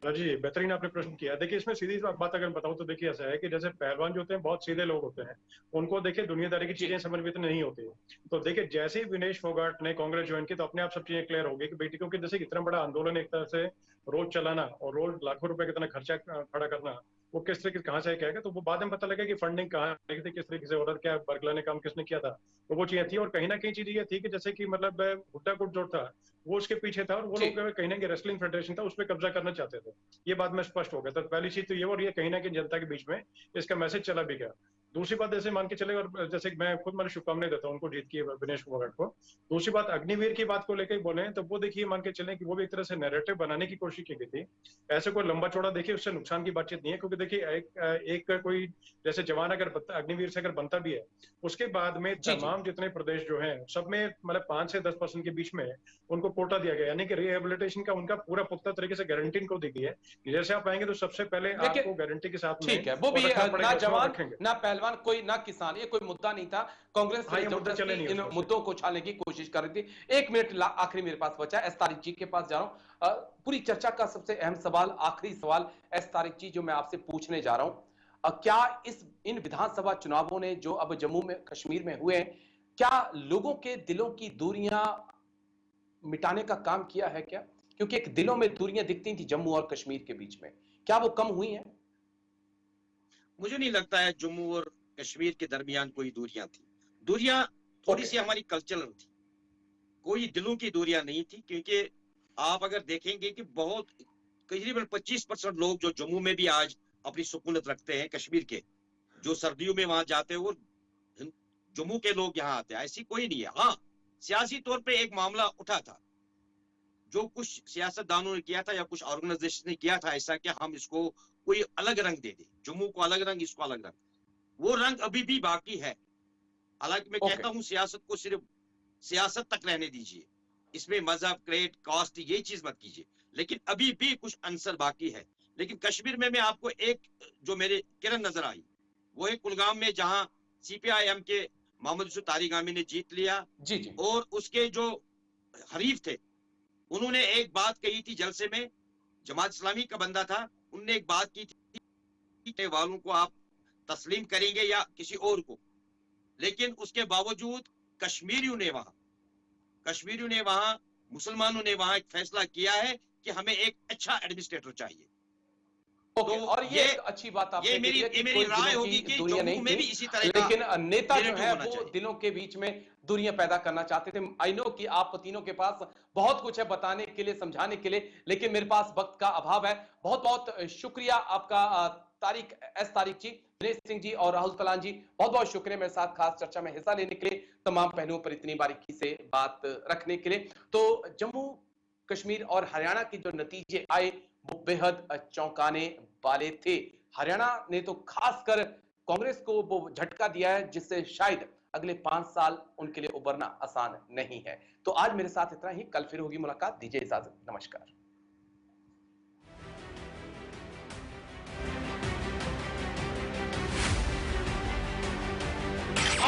जी, बेहतरीन आपने प्रश्न किया। देखिए, इसमें सीधी बात अगर बताऊं तो देखिए ऐसा है कि जैसे पहलवान जो होते हैं बहुत सीधे लोग होते हैं, उनको देखिए दुनियादारी की चीजें समझ में तो नहीं होती। तो देखिए, जैसे ही विनेश फोगाट ने कांग्रेस ज्वाइन की तो अपने आप सब चीजें क्लियर हो गई कि बेटी, क्योंकि जैसे इतना बड़ा आंदोलन एक तरह से रोज चलाना और रोज लाखों रुपए कितना खर्चा खड़ा करना, वो किस तरीके कहाँ से कहेगा, तो वो बाद में पता लगा कि फंडिंग कहाँ थी, किस तरीके से हो रहा, क्या बरगला ने काम किसने किया था, तो वो चीजें थी। और कहीं ना कहीं चीज ये थी कि जैसे कि मतलब हुड्डा गुट जो था वो उसके पीछे था, और वो लोग कहीं ना कहीं रेसलिंग फेडरेशन था उस पर कब्जा करना चाहते थे। ये बात में स्पष्ट हो गया। तो पहली चीज तो ये, और ये कहीं ना कहीं जनता के बीच में इसका मैसेज चला भी गया। दूसरी बात जैसे मान के चले, और जैसे मैं खुद मैंने शुभकामनाएं देता हूँ उनको जीत की, विनेश फोगाट को। दूसरी बात अग्निवीर की बात को लेकर बोले तो वो देखिए मान के चले कि वो भी एक तरह से नैरेटिव बनाने की कोशिश की गई थी। ऐसे कोई लंबा चौड़ा देखिए उससे नुकसान की बातचीत नहीं है, क्योंकि देखिए एक कोई जैसे जवान अगर अग्निवीर से अगर बनता भी है, उसके बाद में तमाम जितने प्रदेश जो हैं सब में मतलब 5 से 10% के बीच में उनको कोटा दिया गया, यानी कि रिहेबिलिटेशन का उनका पूरा पुख्ता तरीके से गारंटी इनको दी गई है कि जैसे आप आएंगे तो सबसे पहले आपको गारंटी के साथ में, ठीक है, वो भी ना जवान ना पहलवान कोई ना किसान, ये कोई मुद्दा नहीं था। कांग्रेस इन मुद्दों को उछालने की कोशिश कर रही थी। 1 मिनट आखिरी मेरे पास बचा, एस तारिक जी के पास जा रहा हूं। पूरी चर्चा का सबसे अहम सवाल, आखिरी सवाल एस तारिक जी जो मैं आपसे पूछने जा रहा हूं, क्या इन विधानसभा चुनावों ने जो अब जम्मू में कश्मीर में हुए हैं, क्या लोगों के दिलों की दूरियां मिटाने का काम किया है क्या? क्योंकि एक दिलों में दूरियां दिखती थी जम्मू और कश्मीर के बीच में, क्या वो कम हुई हैं? मुझे नहीं लगता है जम्मू और कश्मीर के दरमियान कोई दूरियां थी। दूरियां थोड़ी सी हमारी कल्चरल थी, कोई दिलों की दूरियां नहीं थी। क्योंकि आप अगर देखेंगे कि बहुत करीबन 25% लोग जो जम्मू में भी आज अपनी सुकूनत रखते हैं, कश्मीर के जो सर्दियों में वहां जाते हैं वो जम्मू के लोग यहाँ आते हैं, ऐसी कोई नहीं है। हाँ, सियासी तौर पे एक मामला उठा था, जो कुछ सियासतदानों ने किया था या कुछ ऑर्गेनाइजेशन ने किया था ऐसा कि हम इसको कोई अलग रंग दे दे, जम्मू को अलग रंग, इसको अलग रंग। वो रंग अभी भी बाकी है। हालांकि मैं कहता हूँ सियासत को सिर्फ सियासत तक रहने दीजिए, इसमें मजहब, क्रेड, कास्ट ये चीज मत कीजिए, लेकिन अभी भी कुछ अंसर बाकी है। लेकिन कश्मीर में मैं आपको एक जो मेरे किरण नजर आई वो है कुलगाम में, जहां सीपीआईएम के मोहम्मद यूसुफ तारिगामी ने जीत लिया जी जी। और उसके जो हरीफ थे उन्होंने एक बात कही थी जलसे में, जमात इस्लामी का बंदा था, उनने एक बात की थी वालों को आप तस्लीम करेंगे या किसी और को। लेकिन उसके बावजूद कश्मीरियों ने वहां मुसलमानों ने वहां एक फैसला किया है कि हमें एक अच्छा एडमिनिस्ट्रेटर चाहिए। तो और ये एक अच्छी बात आपने ये मेरी राय होगी कि जम्मू में भी इसी तरह का, लेकिन नेता जो है वो दिलों के बीच में दूरियां पैदा करना चाहते थे। आई नो कि आप तीनों के पास बहुत कुछ है बताने के लिए, समझाने के लिए, लेकिन मेरे पास वक्त का अभाव है। बहुत बहुत शुक्रिया आपका एस तारिक जी, दिनेश सिंह जी और राहुल तलान जी, बहुत बहुत शुक्रिया मेरे साथ खास चर्चा में हिस्सा लेने के लिए, तमाम पहलुओं पर इतनी बारीकी से बात रखने के लिए। तो जम्मू कश्मीर और हरियाणा के जो नतीजे आए वो बेहद चौंकाने वाले थे। हरियाणा ने तो खासकर कांग्रेस को वो झटका दिया है जिससे शायद अगले 5 साल उनके लिए उबरना आसान नहीं है। तो आज मेरे साथ इतना ही, कल फिर होगी मुलाकात, दीजिए इजाजत, नमस्कार।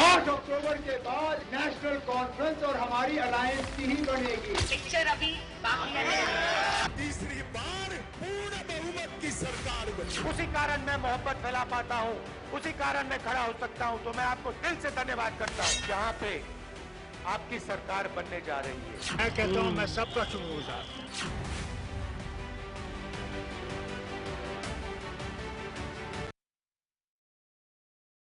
8 अक्टूबर के बाद नेशनल कॉन्फ्रेंस और हमारी अलायंस की ही बनेगी। पिक्चर अभी बाकी है। तीसरी बार पूर्ण बहुमत की सरकार बनी। उसी कारण मैं मोहब्बत फैला पाता हूँ, उसी कारण मैं खड़ा हो सकता हूँ। तो मैं आपको दिल से धन्यवाद करता हूँ। जहाँ पे आपकी सरकार बनने जा रही है। मैं कहता हूँ मैं सबका शुक्रगुजार।